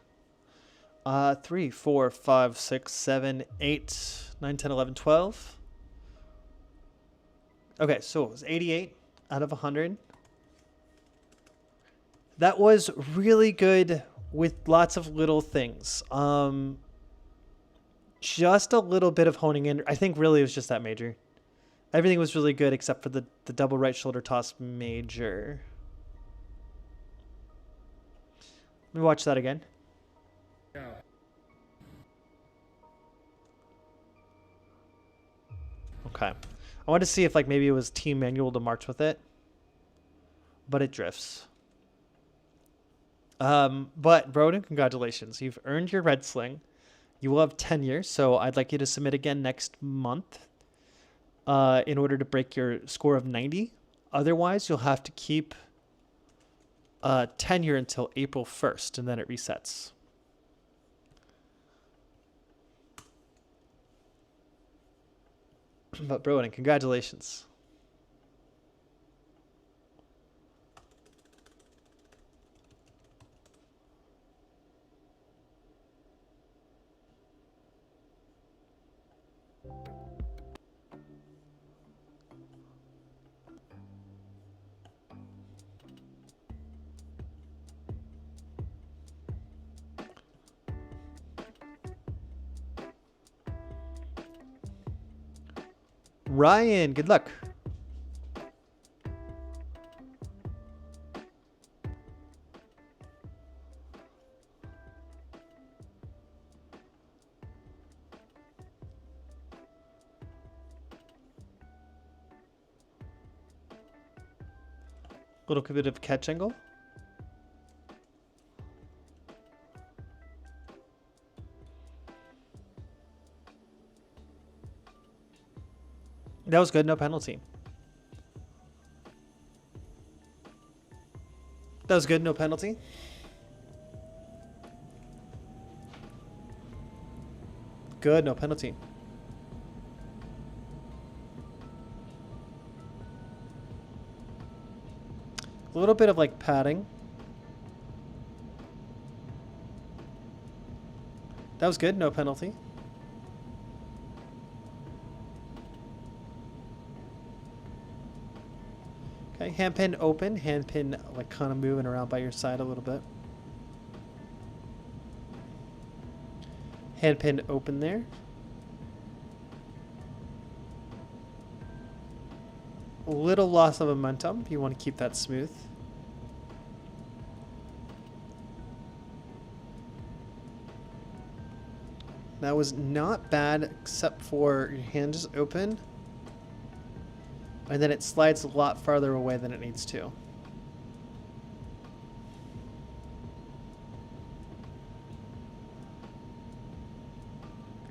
3, 4, 5, 6, 7, 8, 9, 10, 11, 12. Okay, so it was 88 out of 100. That was really good with lots of little things. Just a little bit of honing in. I think really it was just that major. Everything was really good except for the double right shoulder toss major. Let me watch that again. Yeah. Okay. I want to see if like maybe it was team manual to march with it. But it drifts. But Broden, congratulations. You've earned your red sling. You will have tenure, so I'd like you to submit again next month in order to break your score of 90. Otherwise, you'll have to keep tenure until April 1st, and then it resets. But Broden, congratulations. Ryan, good luck. Little bit of catch angle. That was good, no penalty. That was good, no penalty. Good, no penalty. A little bit of like padding. That was good, no penalty. Okay, hand pin open, hand pin like kind of moving around by your side a little bit. Hand pin open there. A little loss of momentum. You want to keep that smooth. That was not bad except for your hand is open. And then it slides a lot farther away than it needs to.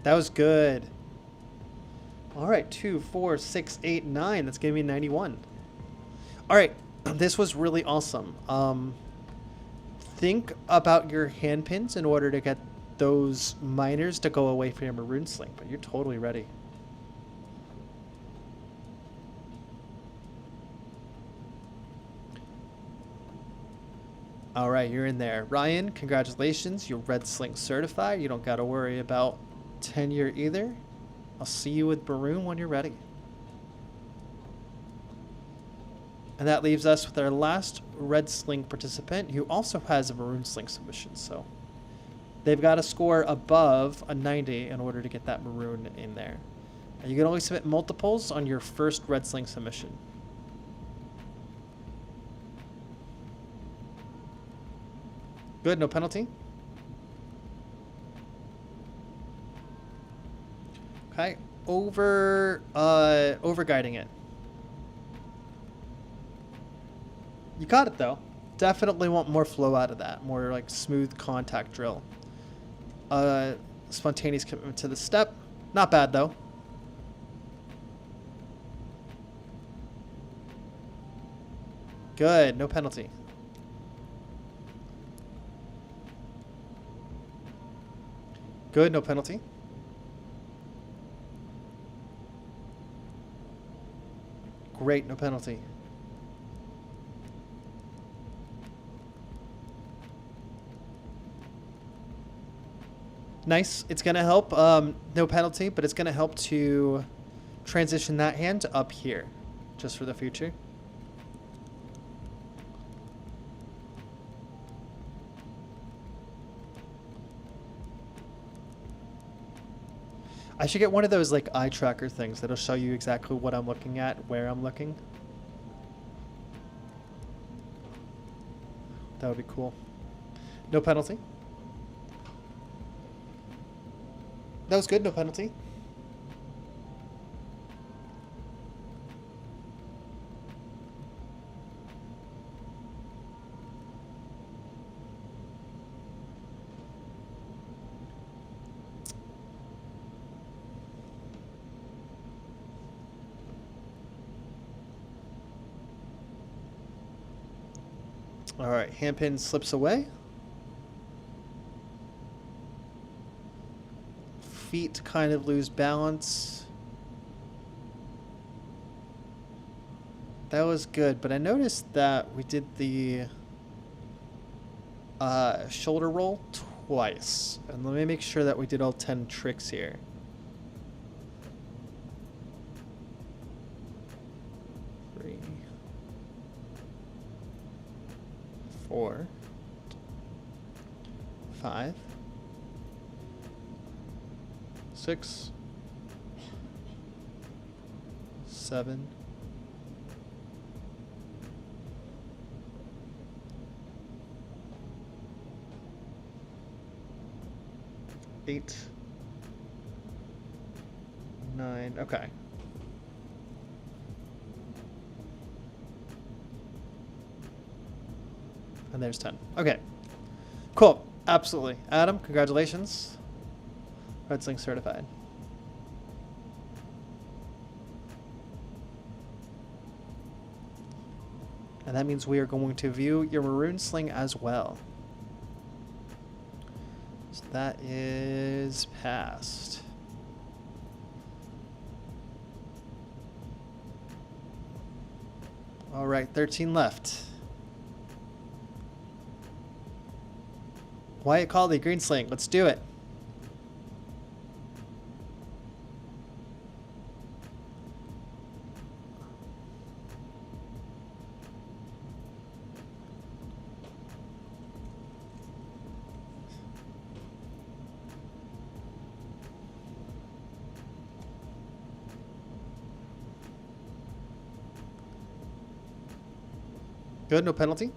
That was good. All right, 2, 4, 6, 8, 9. That's giving me 91. All right, this was really awesome. Think about your hand pins in order to get those minors to go away from your maroon sling, but you're totally ready. All right, you're in there. Ryan, congratulations. You're red sling certified. You don't got to worry about tenure either. I'll see you with maroon when you're ready. And that leaves us with our last red sling participant who also has a maroon sling submission. So they've got to score above a 90 in order to get that maroon in there. And you can only submit multiples on your first red sling submission. Good, no penalty. Okay, over guiding it. You got it though. Definitely want more flow out of that, more like smooth contact drill. Spontaneous commitment to the step, not bad though. Good, no penalty. Good, no penalty. Great, no penalty. Nice. It's going to help. No penalty, but it's going to help to transition that hand to up here, just for the future. I should get one of those like eye tracker things that'll show you exactly what I'm looking at, where I'm looking. That would be cool. No penalty. That was good, no penalty. All right, handpin slips away. Feet kind of lose balance. That was good, but I noticed that we did the shoulder roll twice. And let me make sure that we did all 10 tricks here. Three, 4, 5, 6, 7, 8, 9. Okay. And there's 10. Okay. Cool. Absolutely. Adam, congratulations. Red Sling certified. And that means we are going to view your maroon sling as well. So that is passed. All right, 13 left. Wyatt Collie, green sling. Let's do it. Good, no penalty.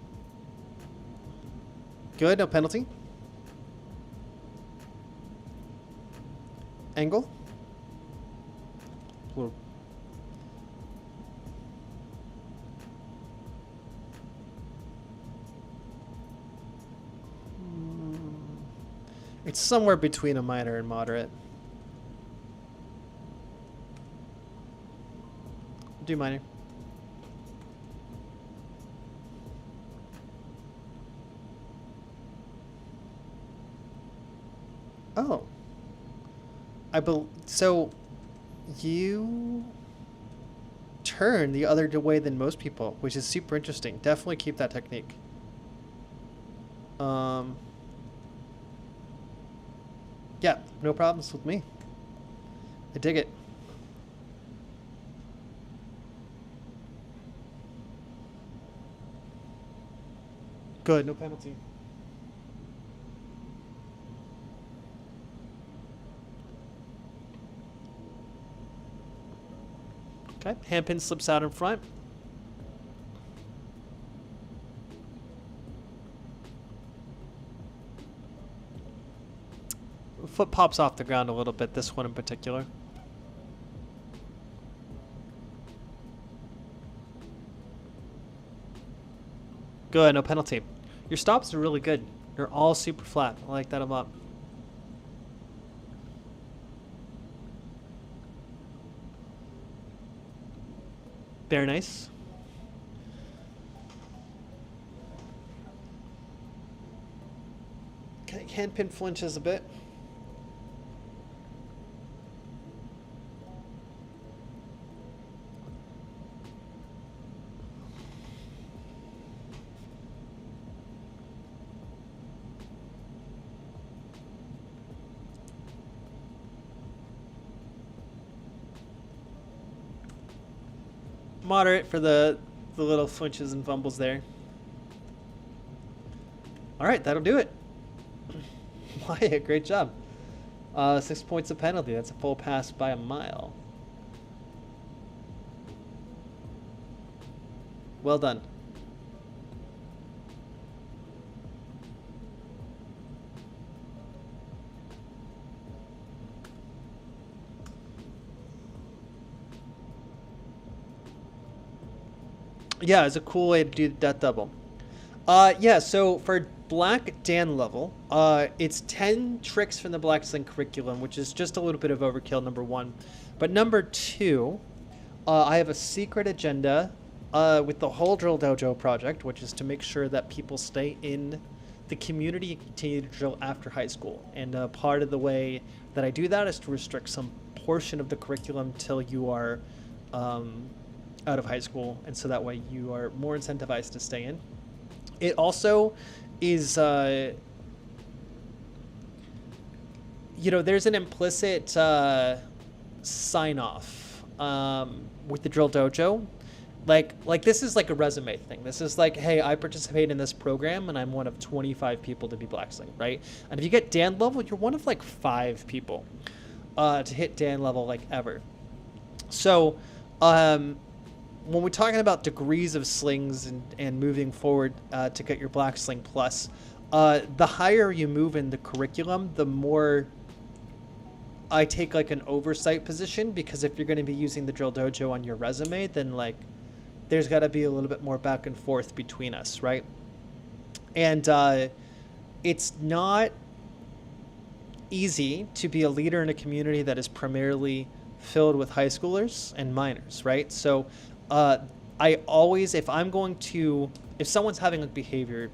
Good, no penalty. Angle. Blue. It's somewhere between a minor and moderate. Do minor. Oh. So you turn the other way than most people, which is super interesting. Definitely keep that technique. Yeah, no problems with me. I dig it. Good, no penalty. Okay, handpin slips out in front. Foot pops off the ground a little bit, this one in particular. Good, no penalty. Your stops are really good. They're all super flat. I like that a lot. Very nice. Okay, handpin flinches a bit. Moderate for the little flinches and fumbles there. All right, that'll do it. Wyatt, great job. 6 points of penalty. That's a full pass by a mile. Well done. Yeah, it's a cool way to do that double. Yeah, so for Black Dan level, it's 10 tricks from the Black Sling curriculum, which is just a little bit of overkill, number 1. But number 2, I have a secret agenda with the whole Drill Dojo project, which is to make sure that people stay in the community and continue to drill after high school. And part of the way that I do that is to restrict some portion of the curriculum till you are out of high school, and so that way you are more incentivized to stay in. It also is, there's an implicit sign off with the Drill Dojo. Like this is like a resume thing. This is like, hey, I participate in this program and I'm one of 25 people to be Black Sling, right? And if you get Dan level, you're one of like 5 people to hit Dan level like ever. So, when we're talking about degrees of slings and moving forward to get your Black Sling Plus, the higher you move in the curriculum, the more I take like an oversight position, because if you're going to be using the Drill Dojo on your resume, then like there's got to be a little bit more back and forth between us, right? And it's not easy to be a leader in a community that is primarily filled with high schoolers and minors, right? So I always, if someone's having like behavior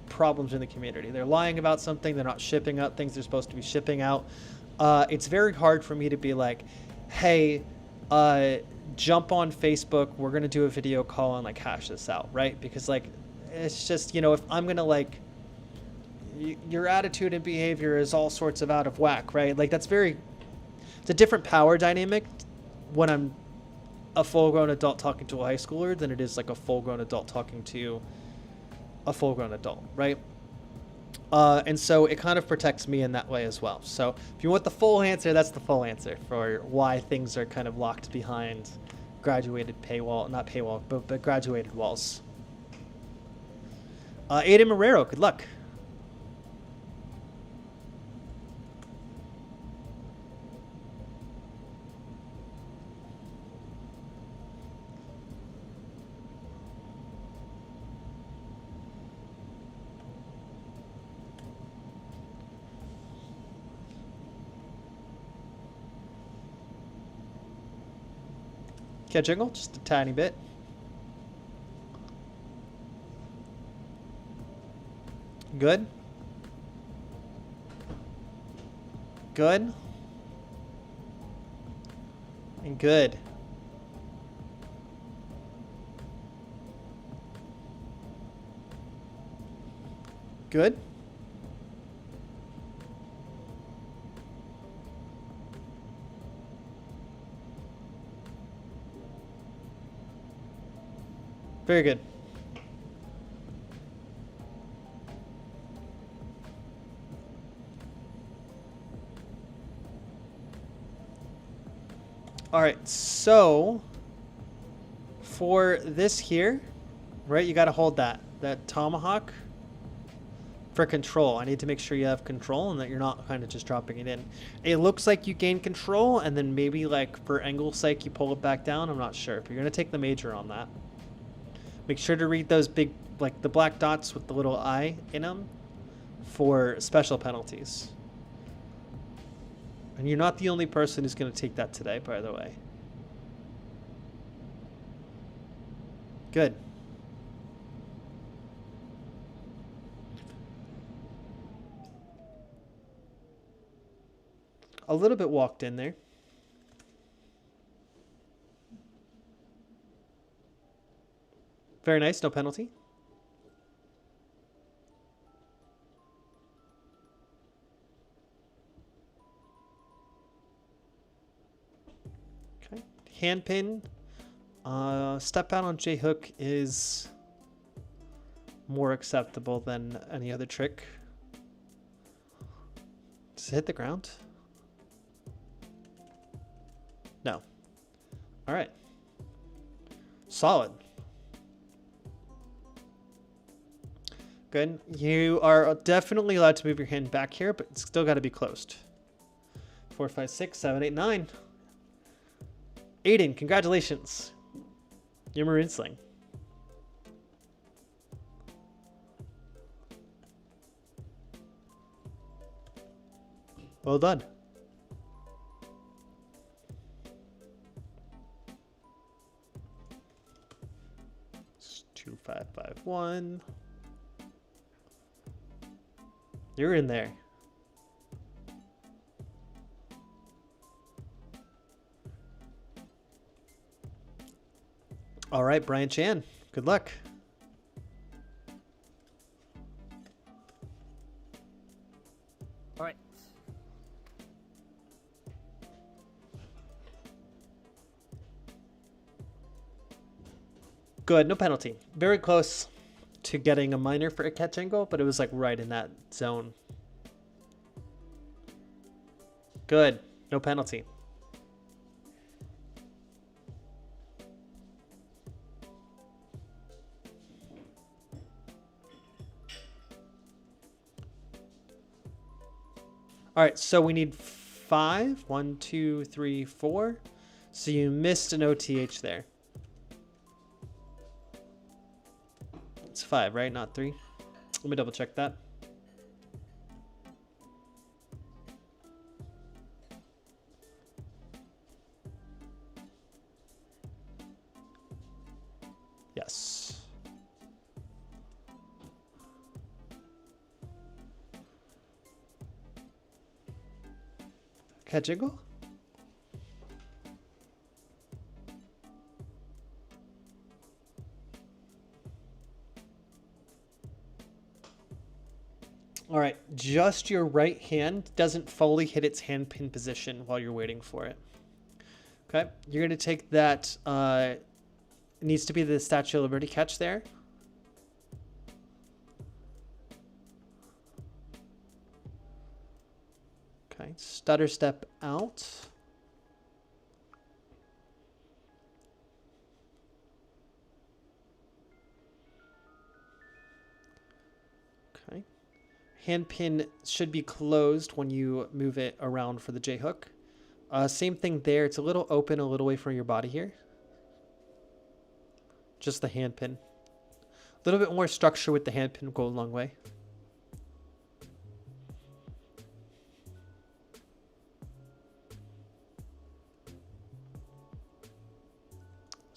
problems in the community, they're lying about something, they're not shipping out things they're supposed to be shipping out, it's very hard for me to be like, hey, jump on Facebook, we're going to do a video call and like hash this out, right? Because like, it's just, if I'm going to like, your attitude and behavior is all sorts of out of whack, right? Like it's a different power dynamic when I'm a full-grown adult talking to a high schooler than it is like a full-grown adult talking to a full-grown adult, right? And so it kind of protects me in that way as well. So if you want the full answer, that's the full answer for why things are kind of locked behind graduated but graduated walls. Aiden Morero, good luck. Catch jiggle, just a tiny bit. Good. Good. And good. Good. Very good. All right, so for this here, right, you got to hold that tomahawk for control. I need to make sure you have control and that you're not kind of just dropping it in. It looks like you gain control, and then maybe like for angle's sake, you pull it back down. I'm not sure, but you're going to take the major on that. Make sure to read those big, like the black dots with the little I in them for special penalties. And you're not the only person who's going to take that today, by the way. Good. A little bit walked in there. Very nice, no penalty. Okay, hand pin. Step out on J hook is more acceptable than any other trick. Does it hit the ground? No. All right. Solid. Good. You are definitely allowed to move your hand back here, but it's still got to be closed. 4, 5, 6, 7, 8, 9. Aiden, congratulations. Your maroon sling. Well done. It's 2, 5, 5, 1. You're in there. All right, Brian Chan. Good luck. All right. Good, no penalty. Very close to getting a minor for a catch angle, but it was like right in that zone. Good, no penalty. All right, so we need 5. 1, 2, 3, 4. So you missed an OTH there. It's 5, right? Not 3. Let me double check that. Yes. Catch jiggle? All right, just your right hand doesn't fully hit its hand pin position while you're waiting for it. Okay, you're gonna take that, it needs to be the Statue of Liberty catch there. Okay, stutter step out. Okay. Hand pin should be closed when you move it around for the J hook. Same thing there. It's a little open, a little away from your body here. Just the hand pin. A little bit more structure with the hand pin will go a long way.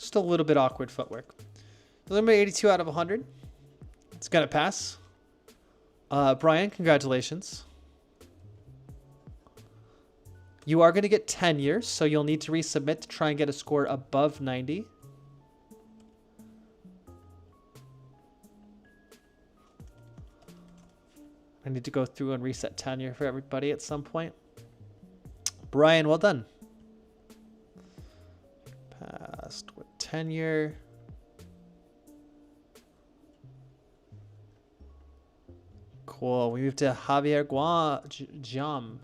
Just a little bit awkward footwork. Number 82 out of 100. It's gonna pass. Brian, congratulations. You are gonna get tenure, so you'll need to resubmit to try and get a score above 90. I need to go through and reset tenure for everybody at some point. Brian, well done. Passed with tenure. Cool. We move to Javier Jam.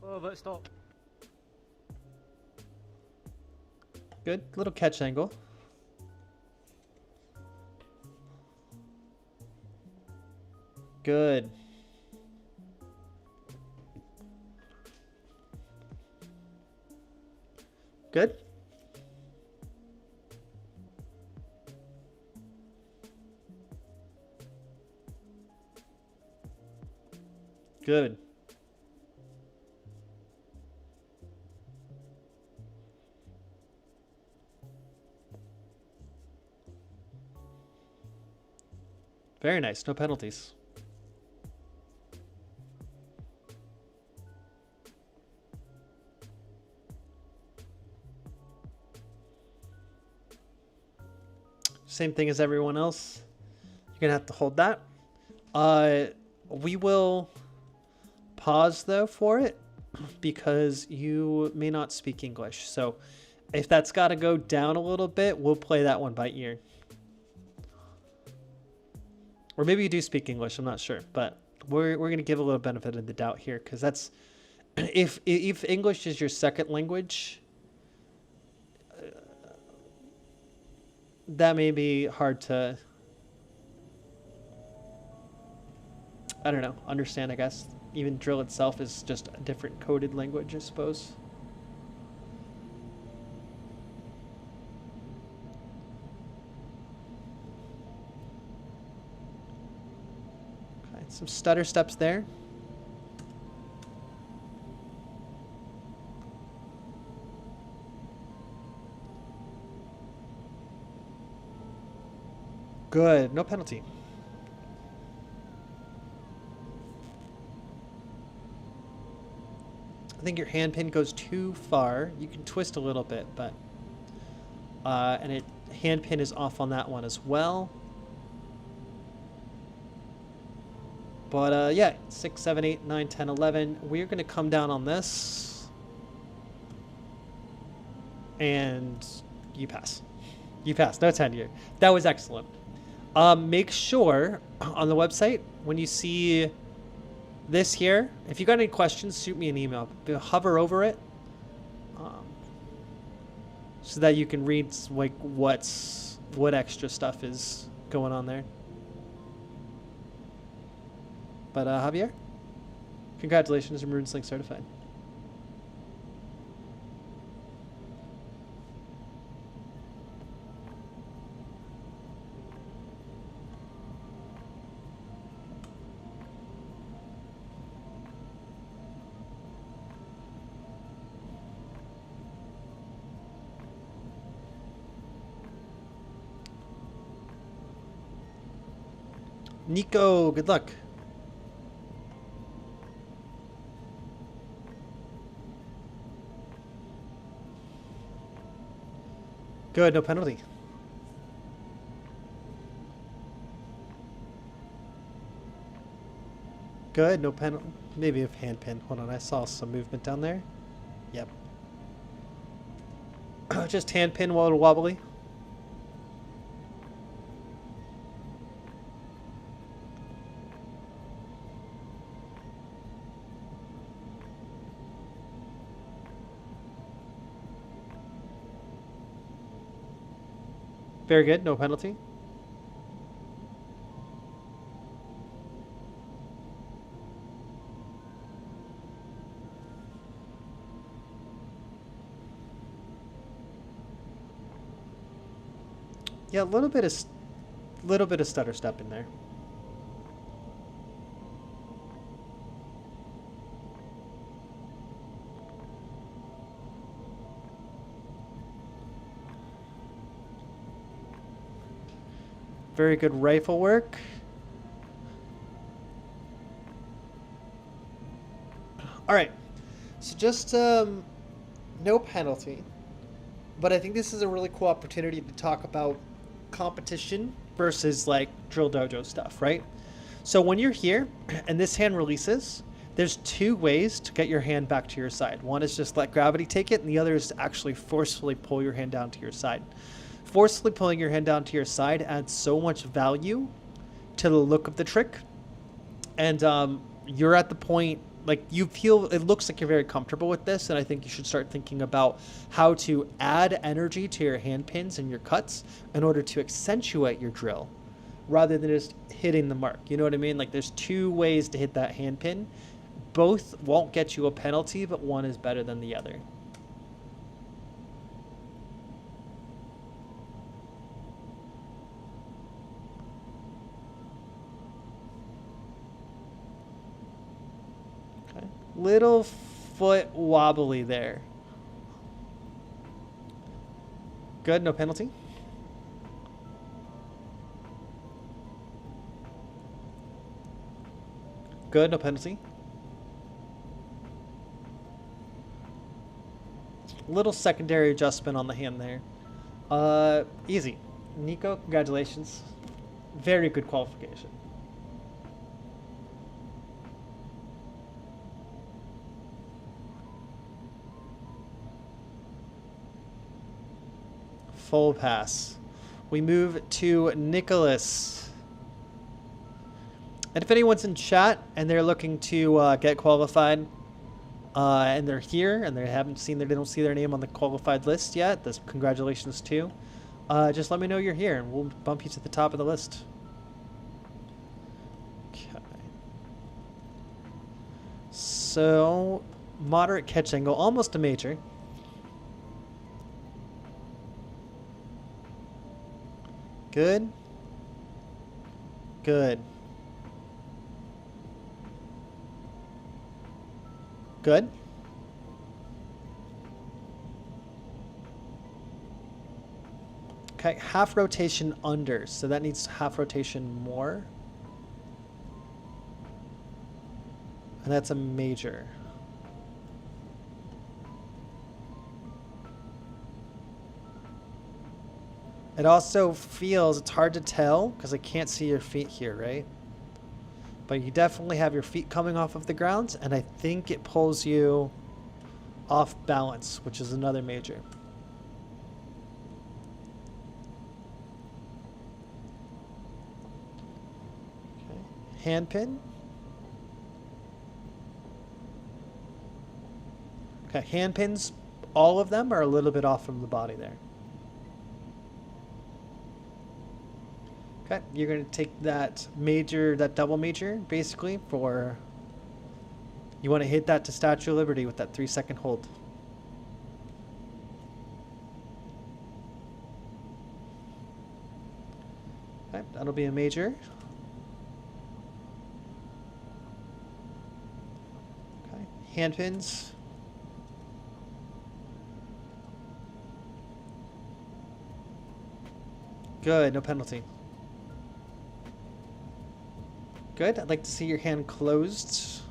Oh, but stop. Good. Little catch angle. Good. Good. Good. Very nice. No penalties. Same thing as everyone else. You're going to have to hold that. We will pause, though, for it because you may not speak English. So if that's got to go down a little bit, we'll play that one by ear. Or maybe you do speak English, I'm not sure, but we're going to give a little benefit of the doubt here because that's if English is your second language, that may be hard to, I don't know, understand, I guess. Even drill itself is just a different coded language, I suppose. Some stutter steps there. Good. No penalty. I think your hand pin goes too far. You can twist a little bit, but and hand pin is off on that one as well. But yeah, 6, 7, 8, 9, 10, 11. We're going to come down on this. And you pass. You pass. No tenure. That was excellent. Make sure on the website, when you see this here, if you got any questions, shoot me an email. Hover over it. So that you can read like what extra stuff is going on there. But Javier, congratulations, you're Maroon Sling certified. Nico, good luck. Good, no penalty. Good, no penalty. Maybe a hand pin. Hold on, I saw some movement down there. Yep. Just hand pin while it's wobbly. Very good, no penalty. Yeah, a little bit of stutter step in there. Very good rifle work. All right. So just no penalty. But I think this is a really cool opportunity to talk about competition versus like Drill Dojo stuff, right? So when you're here and this hand releases, there's two ways to get your hand back to your side. One is just let gravity take it, and the other is to actually forcefully pull your hand down to your side. Forcefully pulling your hand down to your side adds so much value to the look of the trick. And you're at the point, like you feel, it looks like you're very comfortable with this, and I think you should start thinking about how to add energy to your hand pins and your cuts in order to accentuate your drill rather than just hitting the mark. You know what I mean? Like there's two ways to hit that hand pin. Both won't get you a penalty, but one is better than the other. Okay. Little foot wobbly there. Good, no penalty. Good, no penalty. Little secondary adjustment on the hand there. Easy. Nico, congratulations. Very good qualification. Full pass. We move to Nicholas. And if anyone's in chat and they're looking to get qualified, and they're here and they don't see their name on the qualified list yet, that's congratulations too. Just let me know you're here and we'll bump you to the top of the list. Okay. So moderate catch angle, almost a major. Good. Good. Good. Okay, half rotation under, so that needs half rotation more. And that's a major. It also feels, it's hard to tell because I can't see your feet here, right? But you definitely have your feet coming off of the ground, and I think it pulls you off balance, which is another major. Okay. Hand pin. Okay, hand pins, all of them are a little bit off from the body there. Okay, you're going to take that major, that double major, basically, for... You want to hit that to Statue of Liberty with that 3-second hold. Okay, that'll be a major. Okay, hand pins. Good, no penalty. Good. I'd like to see your hand closed.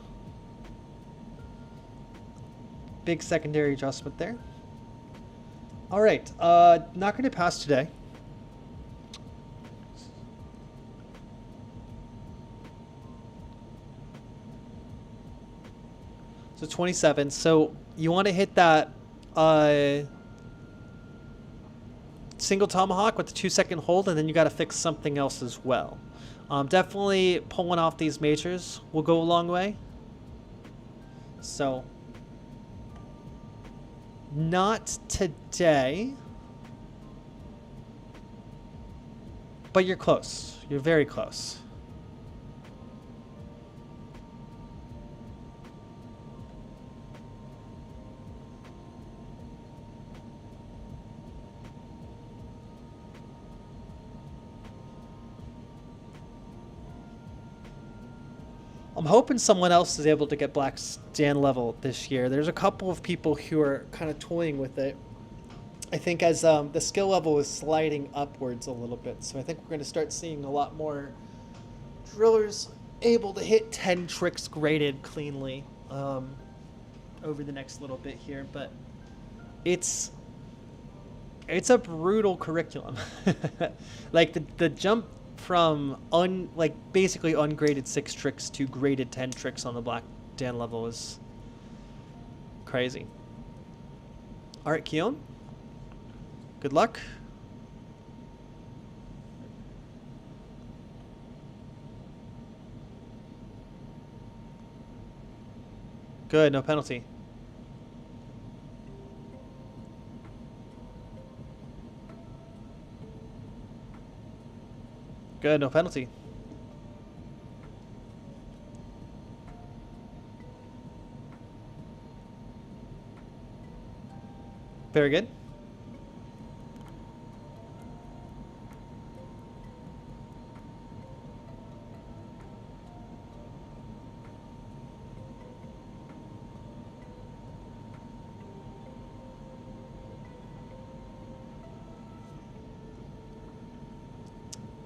Big secondary adjustment there. All right. Not going to pass today. So 27. So you want to hit that single tomahawk with the 2-second hold, and then you got to fix something else as well. Definitely pulling off these majors will go a long way. So, not today, but you're close. You're very close. I'm hoping someone else is able to get black stand level this year. There's a couple of people who are kind of toying with it. I think as the skill level is sliding upwards a little bit, so I think we're going to start seeing a lot more drillers able to hit 10 tricks graded cleanly over the next little bit here. But it's a brutal curriculum. Like the jump from basically ungraded 6 tricks to graded 10 tricks on the Black Dan level is crazy. All right, Keon. Good luck. Good, no penalty. Good, no penalty. Very good.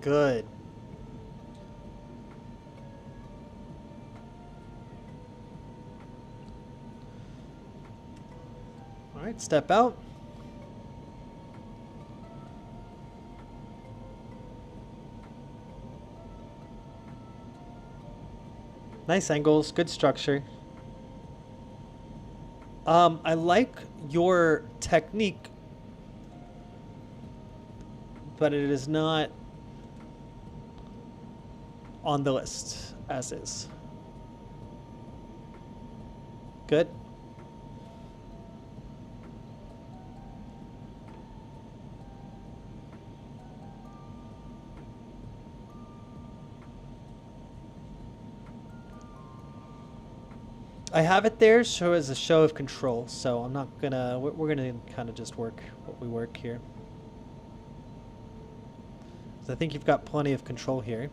Good. All right, step out. Nice angles, good structure. I like your technique, but it is not on the list as is. Good. I have it there so as a show of control, so I'm not gonna, we're gonna kind of just work what we work here. So I think you've got plenty of control here.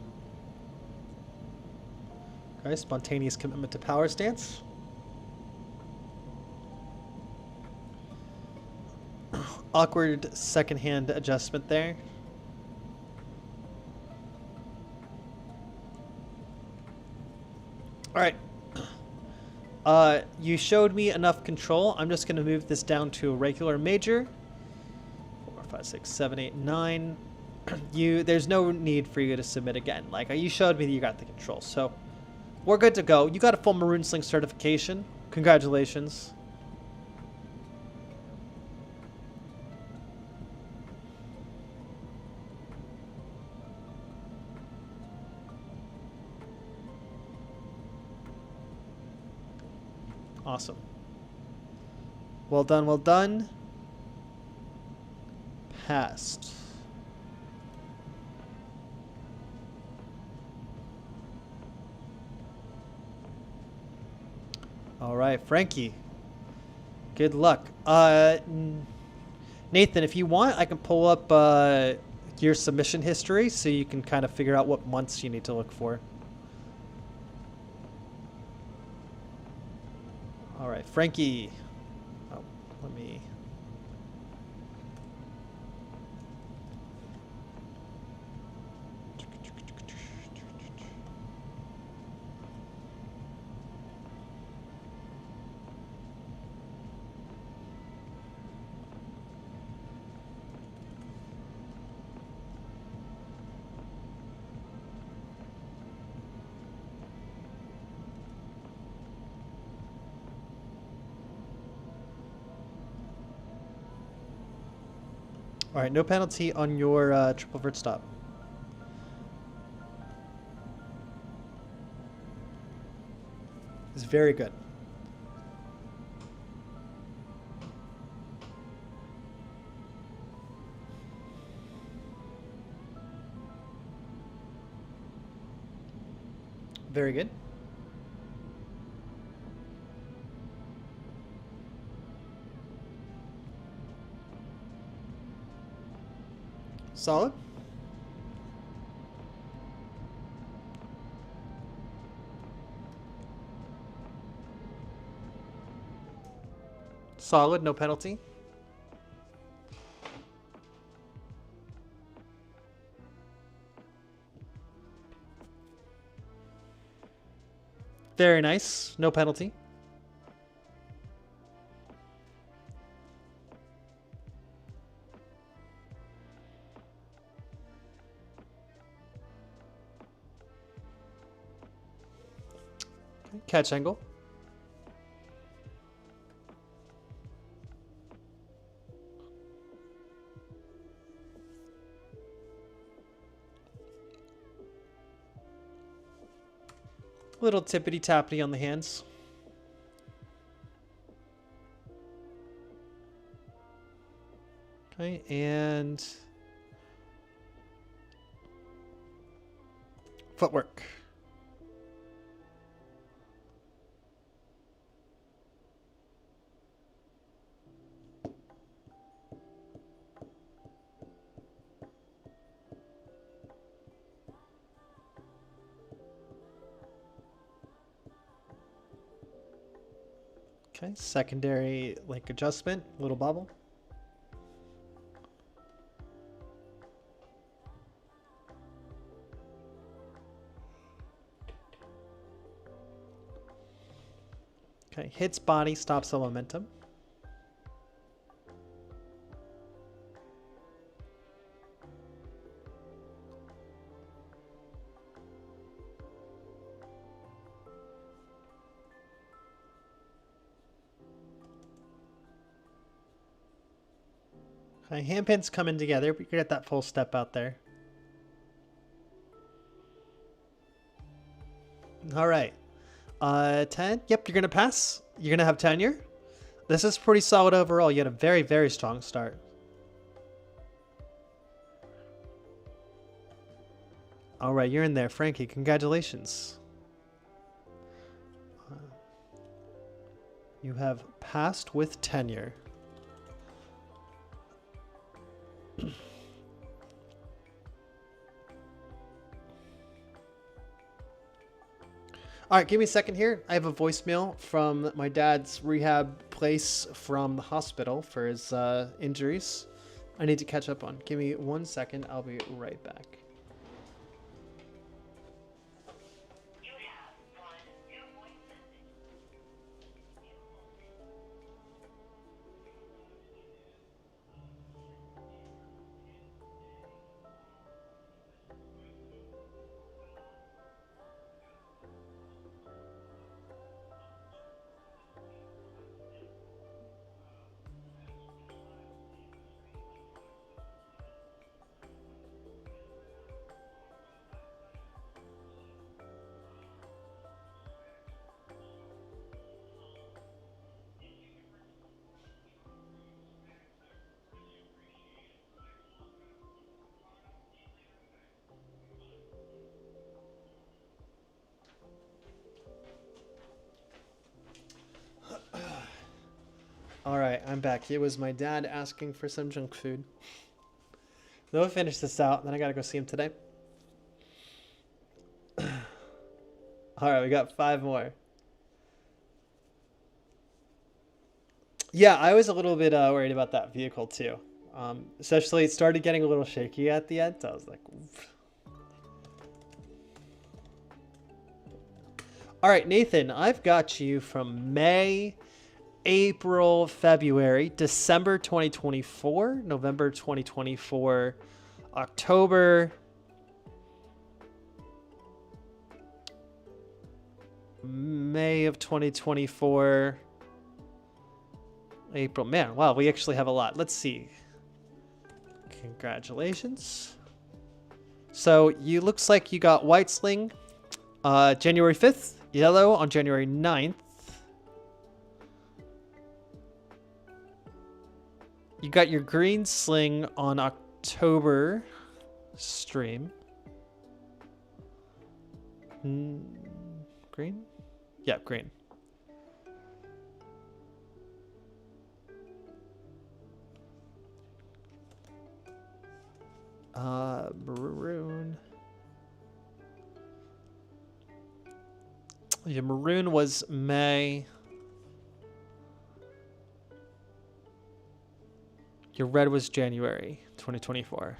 Okay, spontaneous commitment to power stance. Awkward second hand adjustment there. All right. You showed me enough control. I'm just going to move this down to a regular major. 4, 5, 6, 7, 8, 9. There's no need for you to submit again. Like, you showed me that you got the control, so we're good to go. You got a full maroon sling certification. Congratulations. Awesome. Well done, well done. Passed. All right, Frankie. Good luck. Nathan, if you want, I can pull up your submission history so you can kind of figure out what months you need to look for. All right, Frankie. Oh, let me. All right, no penalty on your triple vert stop. It's very good. Very good. Solid. Solid, no penalty. Very nice. No penalty. Okay, catch angle. Little tippity tappity on the hands. Okay, and footwork. Okay, secondary link adjustment, little bobble. Okay, hits body, stops the momentum. Okay, hand pins coming together, but you get that full step out there. All right. 10. Yep, you're going to pass. You're going to have tenure. This is pretty solid overall. You had a very, very strong start. All right, you're in there, Frankie. Congratulations. You have passed with tenure. All right, give me a second here. I have a voicemail from my dad's rehab place from the hospital for his injuries. I need to catch up on. Give me 1 second. I'll be right back. All right, I'm back. It was my dad asking for some junk food. So we'll finish this out, then I gotta go see him today. All right, we got 5 more. Yeah, I was a little bit worried about that vehicle too. Especially it started getting a little shaky at the end. So I was like, oof. All right, Nathan, I've got you from May, April, February, December 2024, November 2024, October, May of 2024, April. Man, wow, we actually have a lot. Let's see. Congratulations. So you looks like you got white sling January 5th, yellow on January 9th. You got your green sling on October stream. Green? Yeah, green. Maroon. Yeah, maroon was May. Your red was January 2024.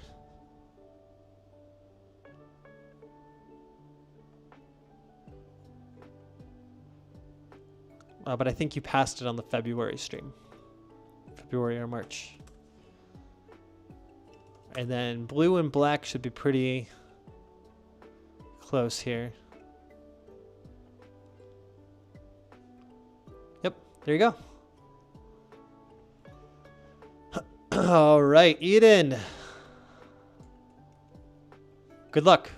But I think you passed it on the February stream. February or March. And then blue and black should be pretty close here. Yep, there you go. All right, Aiden. Good luck.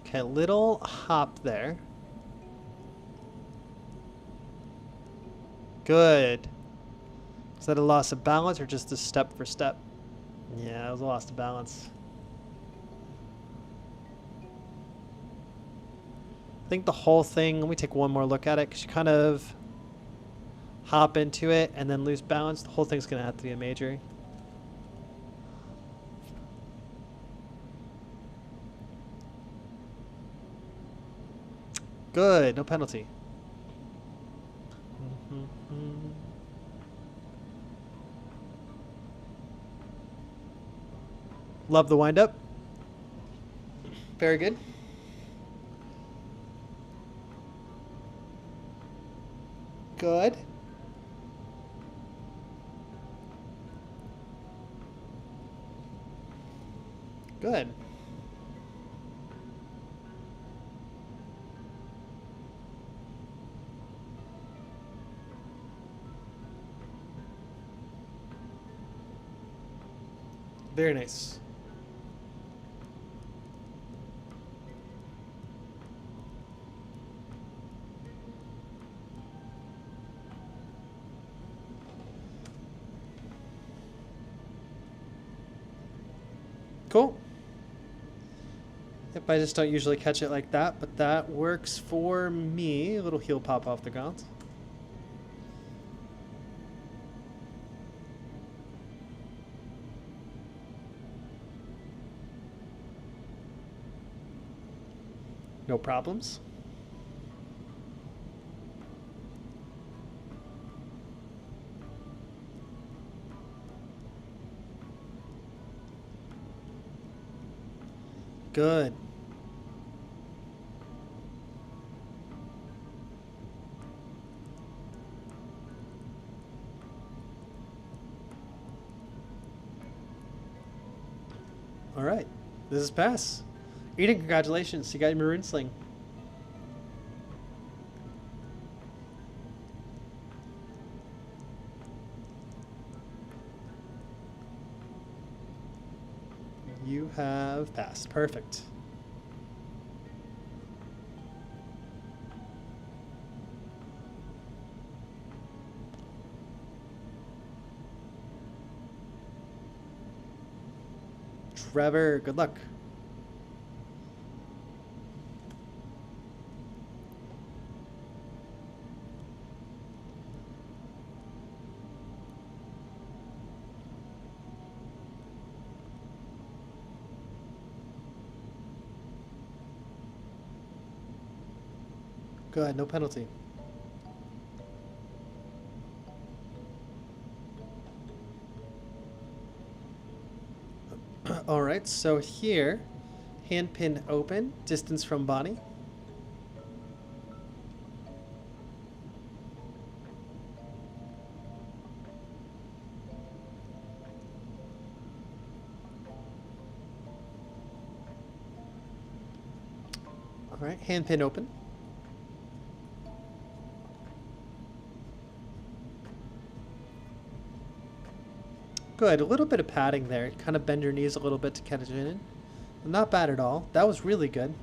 Okay, little hop there. Good. Is that a loss of balance or just a step for step? Yeah, it was a loss of balance. I think the whole thing, let me take one more look at it, because you kind of hop into it and then lose balance. The whole thing's going to have to be a major. Good, no penalty. Love the windup. Very good. Good. Good. Very nice. Cool. Yep, I just don't usually catch it like that, but that works for me. A little heel pop off the ground. No problems. Good. All right. This is pass. Aiden, congratulations. You got your maroon sling. You have passed. Perfect. Trevor, good luck. Good, no penalty. All right, so here, hand pin open, distance from body. All right, hand pin open. Good, a little bit of padding there. Kind of bend your knees a little bit to catch it in. Not bad at all. That was really good.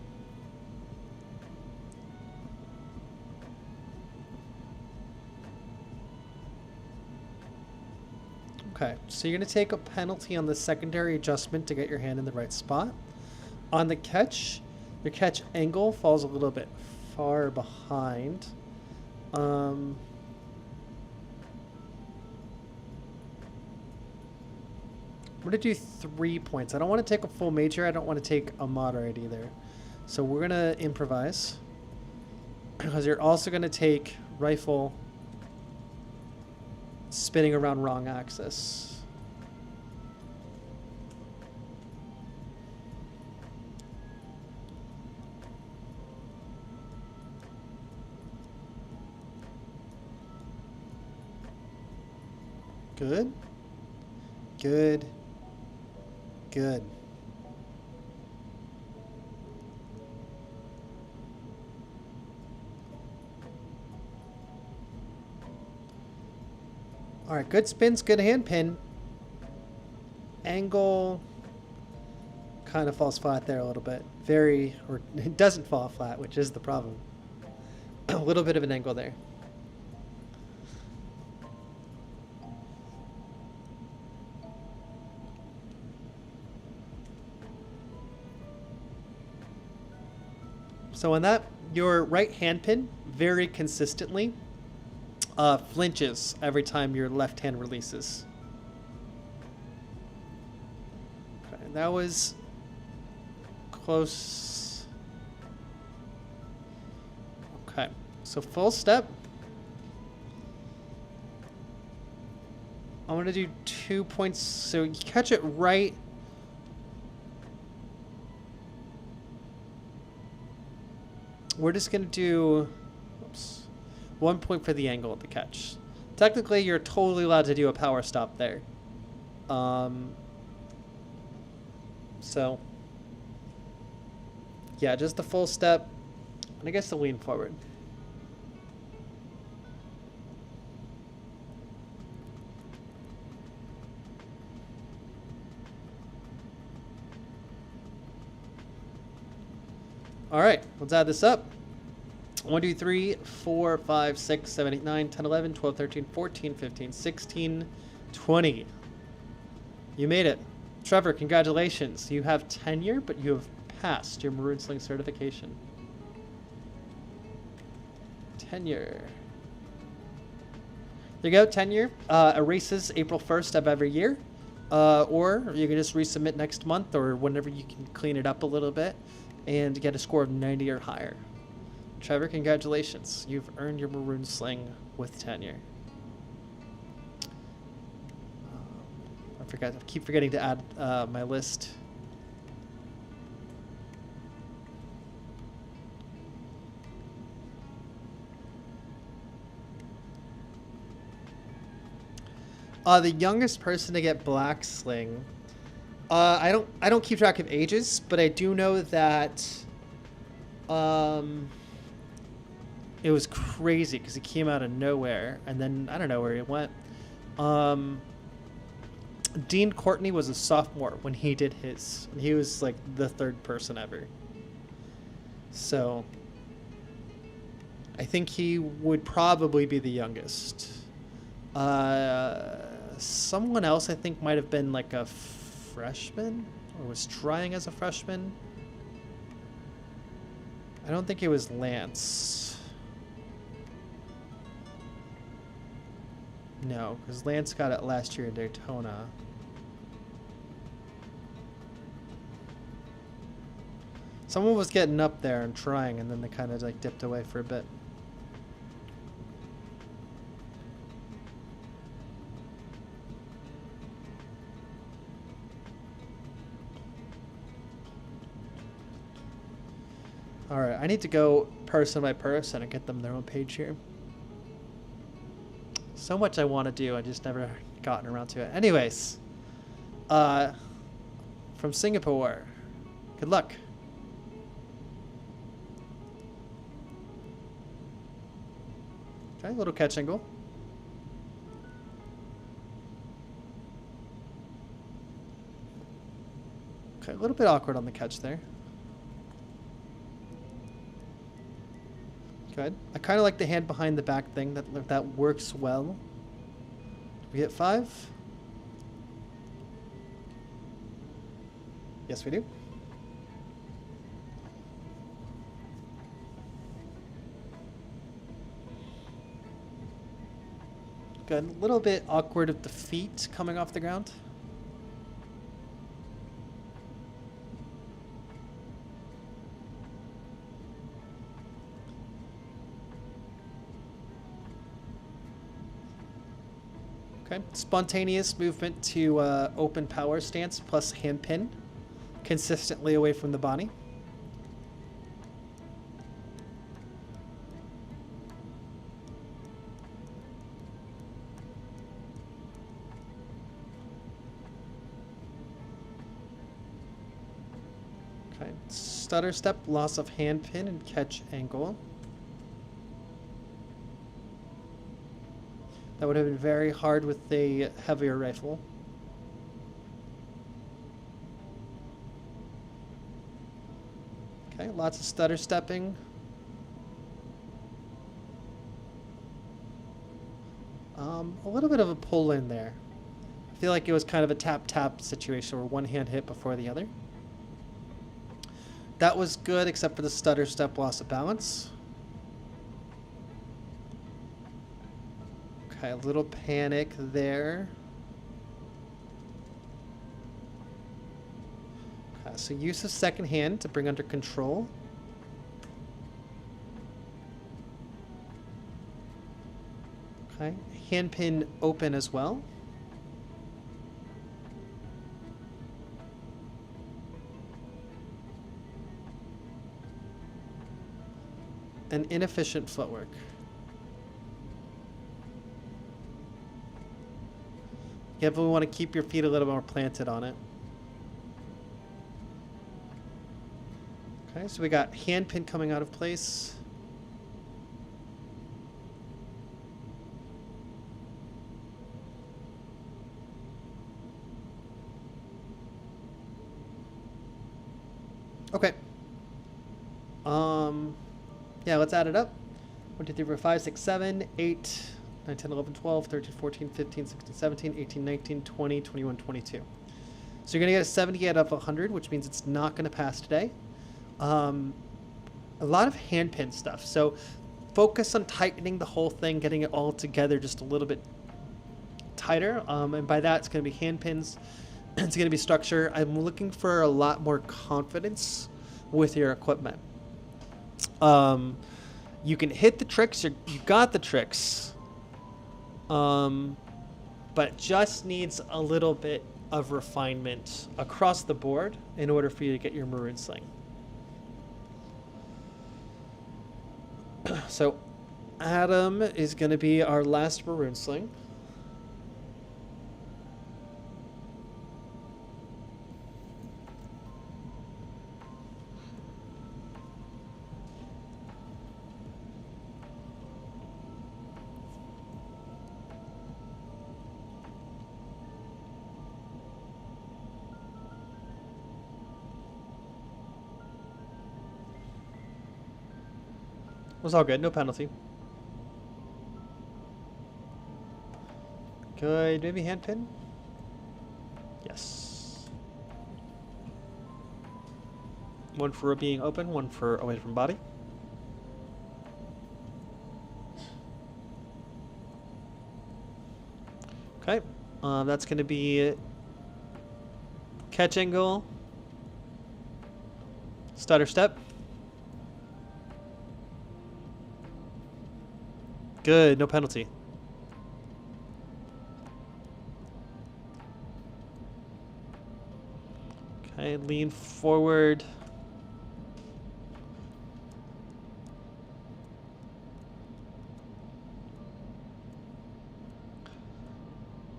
Okay, so you're going to take a penalty on the secondary adjustment to get your hand in the right spot. On the catch, your catch angle falls a little bit far behind. I'm going to do 3 points. I don't want to take a full major. I don't want to take a moderate either. So we're going to improvise. because you're also going to take rifle spinning around wrong axis. Good. Good. Good. All right, good spins, good hand pin. Angle kind of falls flat there a little bit. Or it doesn't fall flat, which is the problem. A little bit of an angle there. So on that, your right hand pin very consistently flinches every time your left hand releases. Okay, that was close. Okay, so full step. I'm gonna do 2 points. So you catch it right. We're just going to do 1 point for the angle of the catch. Technically, you're totally allowed to do a power stop there. So, yeah, just the full step. And I guess the lean forward. All right, let's add this up. 1, 2, 3, 4, 5, 6, 7, 8, 9, 10, 11, 12, 13, 14, 15, 16, 20. You made it. Trevor, congratulations. You have tenure, but you have passed your maroon sling certification. Tenure. There you go, tenure. Erases April 1st of every year. Or you can just resubmit next month or whenever you can clean it up a little bit and get a score of 90 or higher. Trevor, congratulations. You've earned your maroon sling with tenure. I keep forgetting to add my list. The youngest person to get black sling. I don't keep track of ages, but I do know that it was crazy because he came out of nowhere, and then I don't know where he went. Dean Courtney was a sophomore when he did his. He was like the third person ever. So I think he would probably be the youngest. Someone else I think might have been like a freshman or was trying as a freshman. I don't think it was Lance. No, because Lance got it last year in Daytona. Someone was getting up there and trying, and then they kind of like dipped away for a bit. All right, I need to go person by person and get them their own page here. So much I want to do, I just never gotten around to it. Anyways, from Singapore, good luck. Okay, little catch angle. Okay, a little bit awkward on the catch there. Good. I kind of like the hand behind the back thing. That works well. Do we hit 5? Yes, we do. Good. A little bit awkward of the feet coming off the ground. Okay. Spontaneous movement to open power stance plus hand pin, consistently away from the body. Okay. Stutter step, loss of hand pin and catch angle. That would have been very hard with a heavier rifle. Okay, lots of stutter stepping. A little bit of a pull in there. I feel like it was kind of a tap-tap situation where one hand hit before the other. That was good except for the stutter step loss of balance. Okay, a little panic there. Okay, so use of second hand to bring under control. Okay, hand pin open as well. And inefficient footwork. You definitely want to keep your feet a little more planted on it. Okay, so we got hand pin coming out of place. Okay. Yeah, let's add it up. 1, 2, 3, 4, 5, 6, 7, 8, 9, 10, 11, 12, 13, 14, 15, 16, 17, 18, 19, 20, 21, 22. So you're going to get a 70 out of 100, which means it's not going to pass today. A lot of hand pin stuff. So focus on tightening the whole thing, getting it all together just a little bit tighter. And by that, it's going to be hand pins. It's going to be structure. I'm looking for a lot more confidence with your equipment. You can hit the tricks. You got the tricks. But it just needs a little bit of refinement across the board in order for you to get your maroon sling. So Adam is going to be our last maroon sling. It was all good, no penalty. Good, maybe hand pin? Yes. One for being open, one for away from body. Okay, that's going to be catch angle, stutter step. Good, no penalty. Okay, lean forward.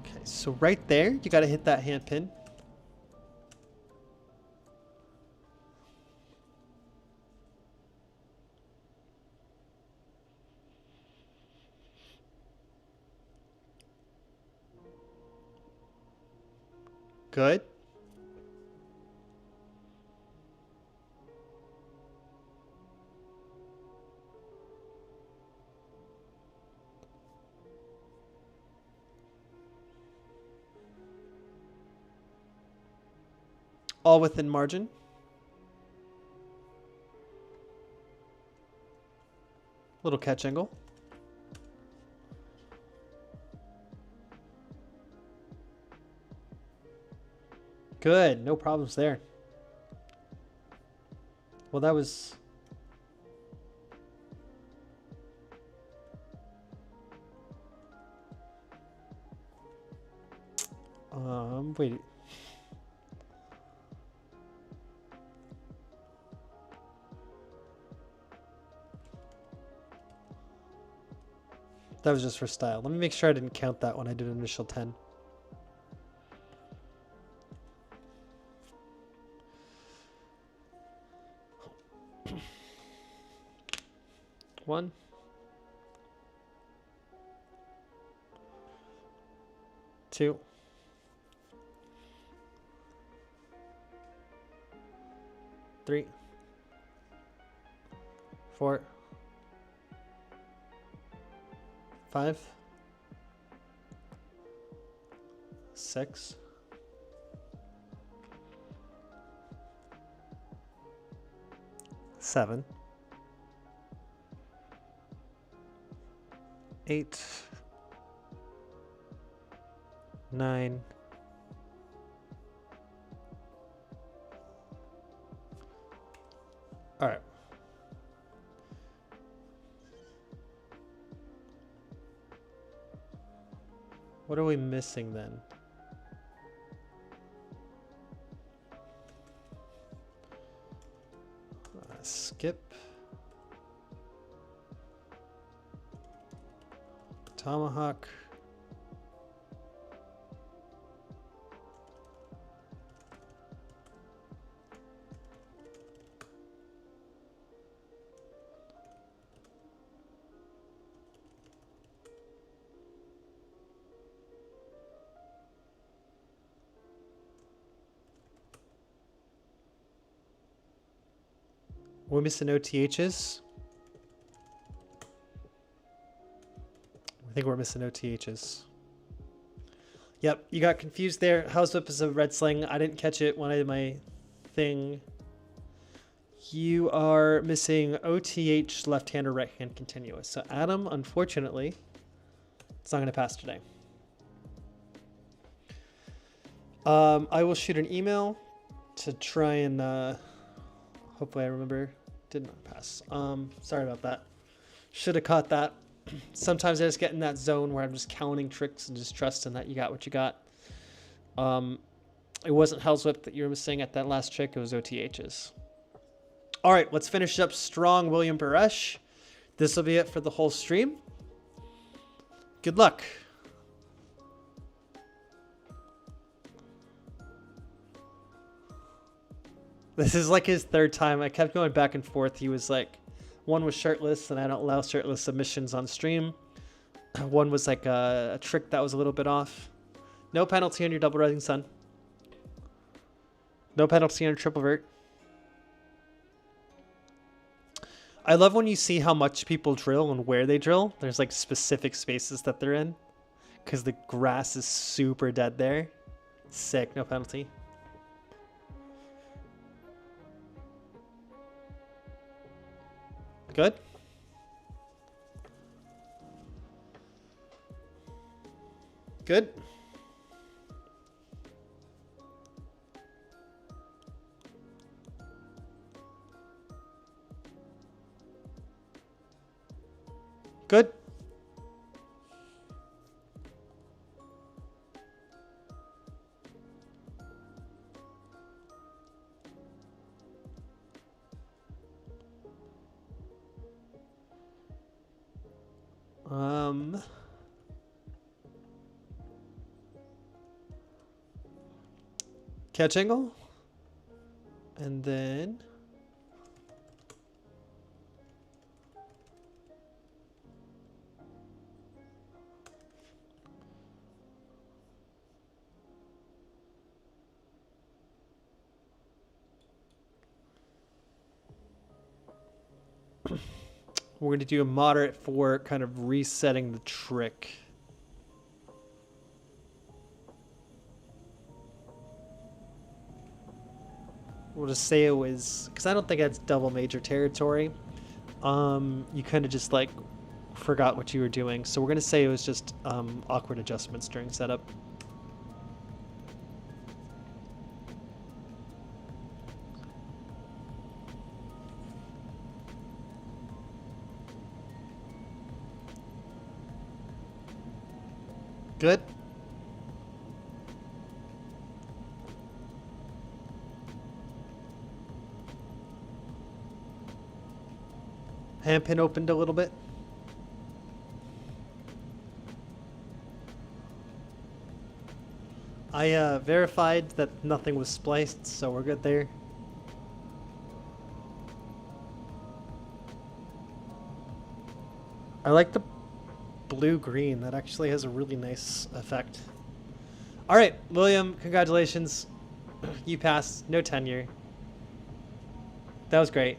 Okay, so right there, you got to hit that hand pin. Good. All within margin. Little catch angle. Good, no problems there. Well, that was... Wait. That was just for style. Let me make sure I didn't count that when I did initial 10. One. Two. Three. Four. 5, 6, 7, 8, 9, 10. All right. What are we missing then? Skip. Tomahawk. We're missing OTHs. I think we're missing OTHs. Yep, you got confused there. House whip is a red sling. I didn't catch it when I did my thing. You are missing OTH left hand or right hand continuous. So Adam, unfortunately, it's not going to pass today. I will shoot an email to try and hopefully I remember. Did not pass. Sorry about that. Should have caught that. Sometimes I just get in that zone where I'm just counting tricks and just trusting that you got what you got. It wasn't Hell's Whip that you were missing at that last trick. It was OTHs. All right, let's finish up strong, William Paresh. This will be it for the whole stream. Good luck. This is like his third time. I kept going back and forth. He was like, one was shirtless, and I don't allow shirtless submissions on stream. One was like a trick that was a little bit off. No penalty on your double rising sun. No penalty on your triple vert. I love when you see how much people drill and where they drill. There's like specific spaces that they're in because the grass is super dead there. Sick, no penalty. Good. Good. Good. Catch angle. And then we're going to do a moderate for kind of resetting the trick. We'll just say it was, because I don't think that's double major territory. You kind of just like forgot what you were doing. So we're going to say it was just awkward adjustments during setup. Good. Handpin opened a little bit. I verified that nothing was spliced, so we're good there. I like the blue-green. That actually has a really nice effect. All right, William, congratulations. You passed. No tenure. That was great.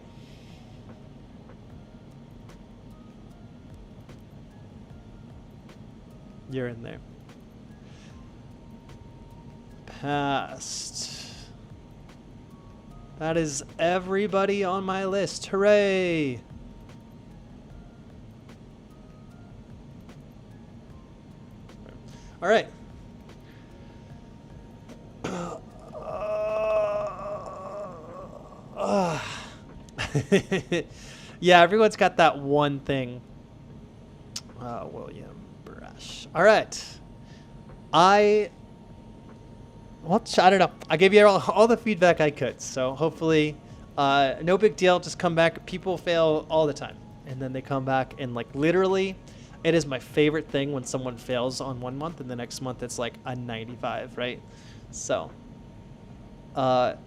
You're in there. Passed. That is everybody on my list. Hooray! All right. Yeah, everyone's got that one thing. William Brush. All right. I don't know. I gave you all the feedback I could. So hopefully, no big deal. Just come back. People fail all the time. And then they come back and like literally, it is my favorite thing when someone fails on 1 month and the next month it's like a 95, right? So I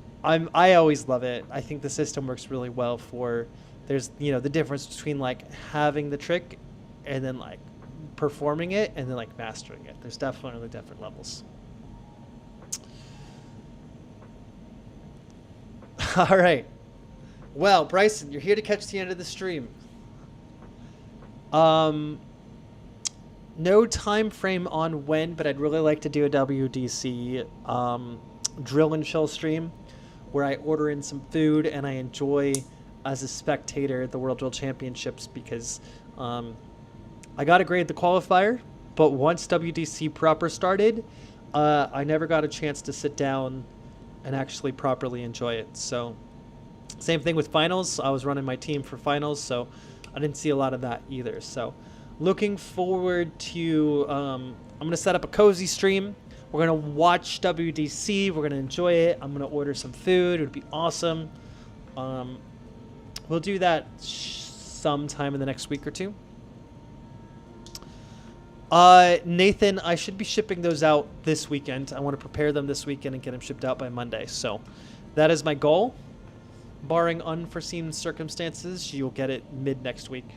always love it. I think the system works really well for there's the difference between like having the trick and then like performing it and then like mastering it. There's definitely different levels. All right. Well, Bryson, you're here to catch the end of the stream. No time frame on when, but I'd really like to do a WDC drill and chill stream where I order in some food and I enjoy as a spectator the World Drill Championships because I got to grade the qualifier, but once WDC proper started, I never got a chance to sit down and actually properly enjoy it. So same thing with finals. I was running my team for finals, so I didn't see a lot of that either. So looking forward to, I'm going to set up a cozy stream. We're going to watch WDC. We're going to enjoy it. I'm going to order some food. It would be awesome. We'll do that sometime in the next week or two. Nathan, I should be shipping those out this weekend. I want to prepare them this weekend and get them shipped out by Monday. So that is my goal. Barring unforeseen circumstances, you'll get it mid next week.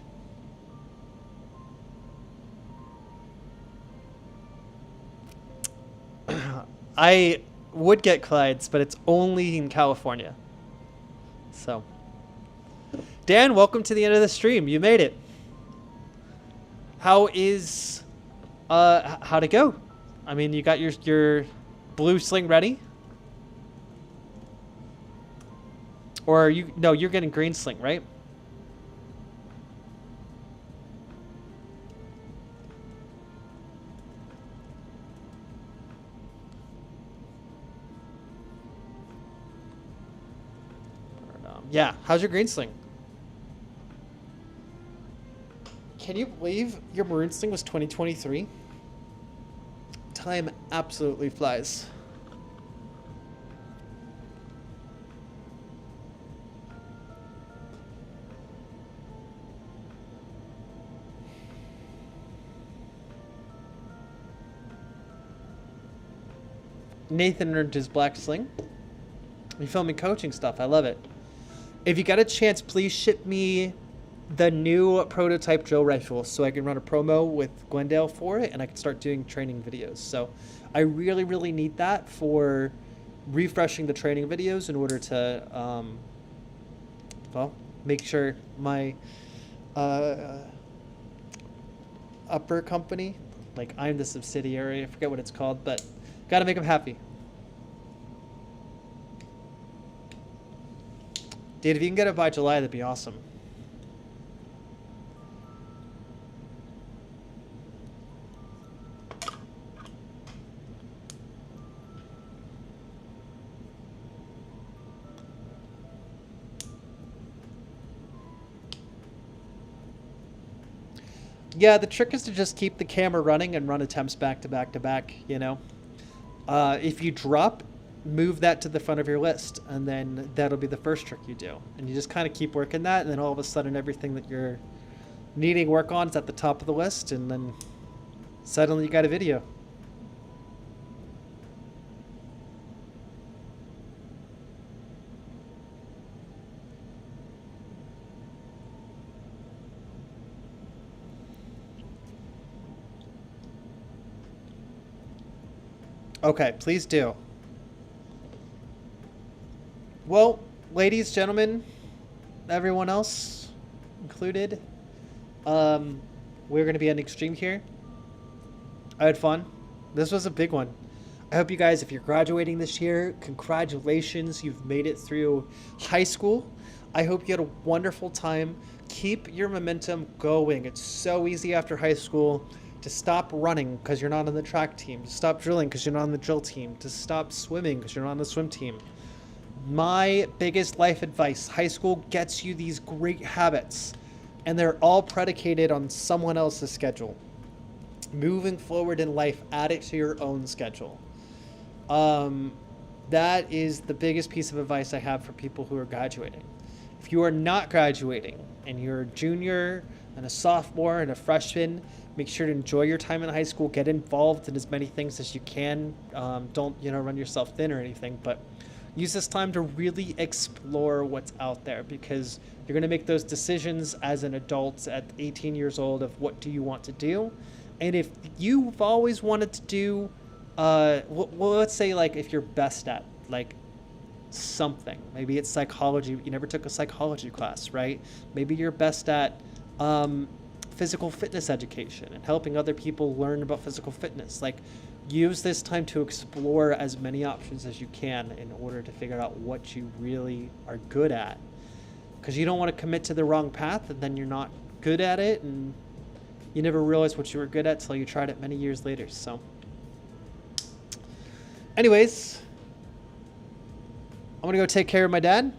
I would get Clyde's, but it's only in California. So, Dan, welcome to the end of the stream. You made it. How'd it go? I mean, you got your blue sling ready? Or you're getting green sling, right? Yeah, how's your green sling? Can you believe your maroon sling was 2023? Time absolutely flies. Nathan earned his black sling. You're filming coaching stuff. I love it. If you got a chance, please ship me the new prototype drill rifle so I can run a promo with Glendale for it and I can start doing training videos. So I really, really need that for refreshing the training videos in order to, make sure my upper company, like I'm the subsidiary, I forget what it's called, but got to make them happy. Dude, if you can get it by July, that'd be awesome. Yeah, the trick is to just keep the camera running and run attempts back to back to back, you know? If you drop move that to the front of your list, and then that'll be the first trick you do. And you just kind of keep working that, and then all of a sudden everything that you're needing work on is at the top of the list, and then suddenly you got a video. Okay, please do. Well, ladies, gentlemen, everyone else included, we're going to be ending stream here. I had fun. This was a big one. I hope you guys, if you're graduating this year, congratulations. You've made it through high school. I hope you had a wonderful time. Keep your momentum going. It's so easy after high school to stop running because you're not on the track team, to stop drilling because you're not on the drill team, to stop swimming because you're not on the swim team. My biggest life advice, high school gets you these great habits, and they're all predicated on someone else's schedule. Moving forward in life, add it to your own schedule. That is the biggest piece of advice I have for people who are graduating. If you are not graduating and you're a junior and a sophomore and a freshman, make sure to enjoy your time in high school. Get involved in as many things as you can. Don't, run yourself thin or anything, but use this time to really explore what's out there, because you're going to make those decisions as an adult at 18 years old of what do you want to do. And if you've always wanted to do, well, let's say like if you're best at like something, maybe it's psychology. You never took a psychology class, right? Maybe you're best at physical fitness education and helping other people learn about physical fitness. Like, use this time to explore as many options as you can in order to figure out what you really are good at, because you don't want to commit to the wrong path and then you're not good at it and you never realize what you were good at till you tried it many years later. So anyways, I'm gonna go take care of my dad.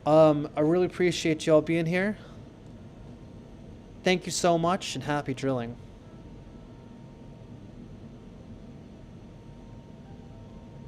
I really appreciate y'all being here. Thank you so much, and happy drilling.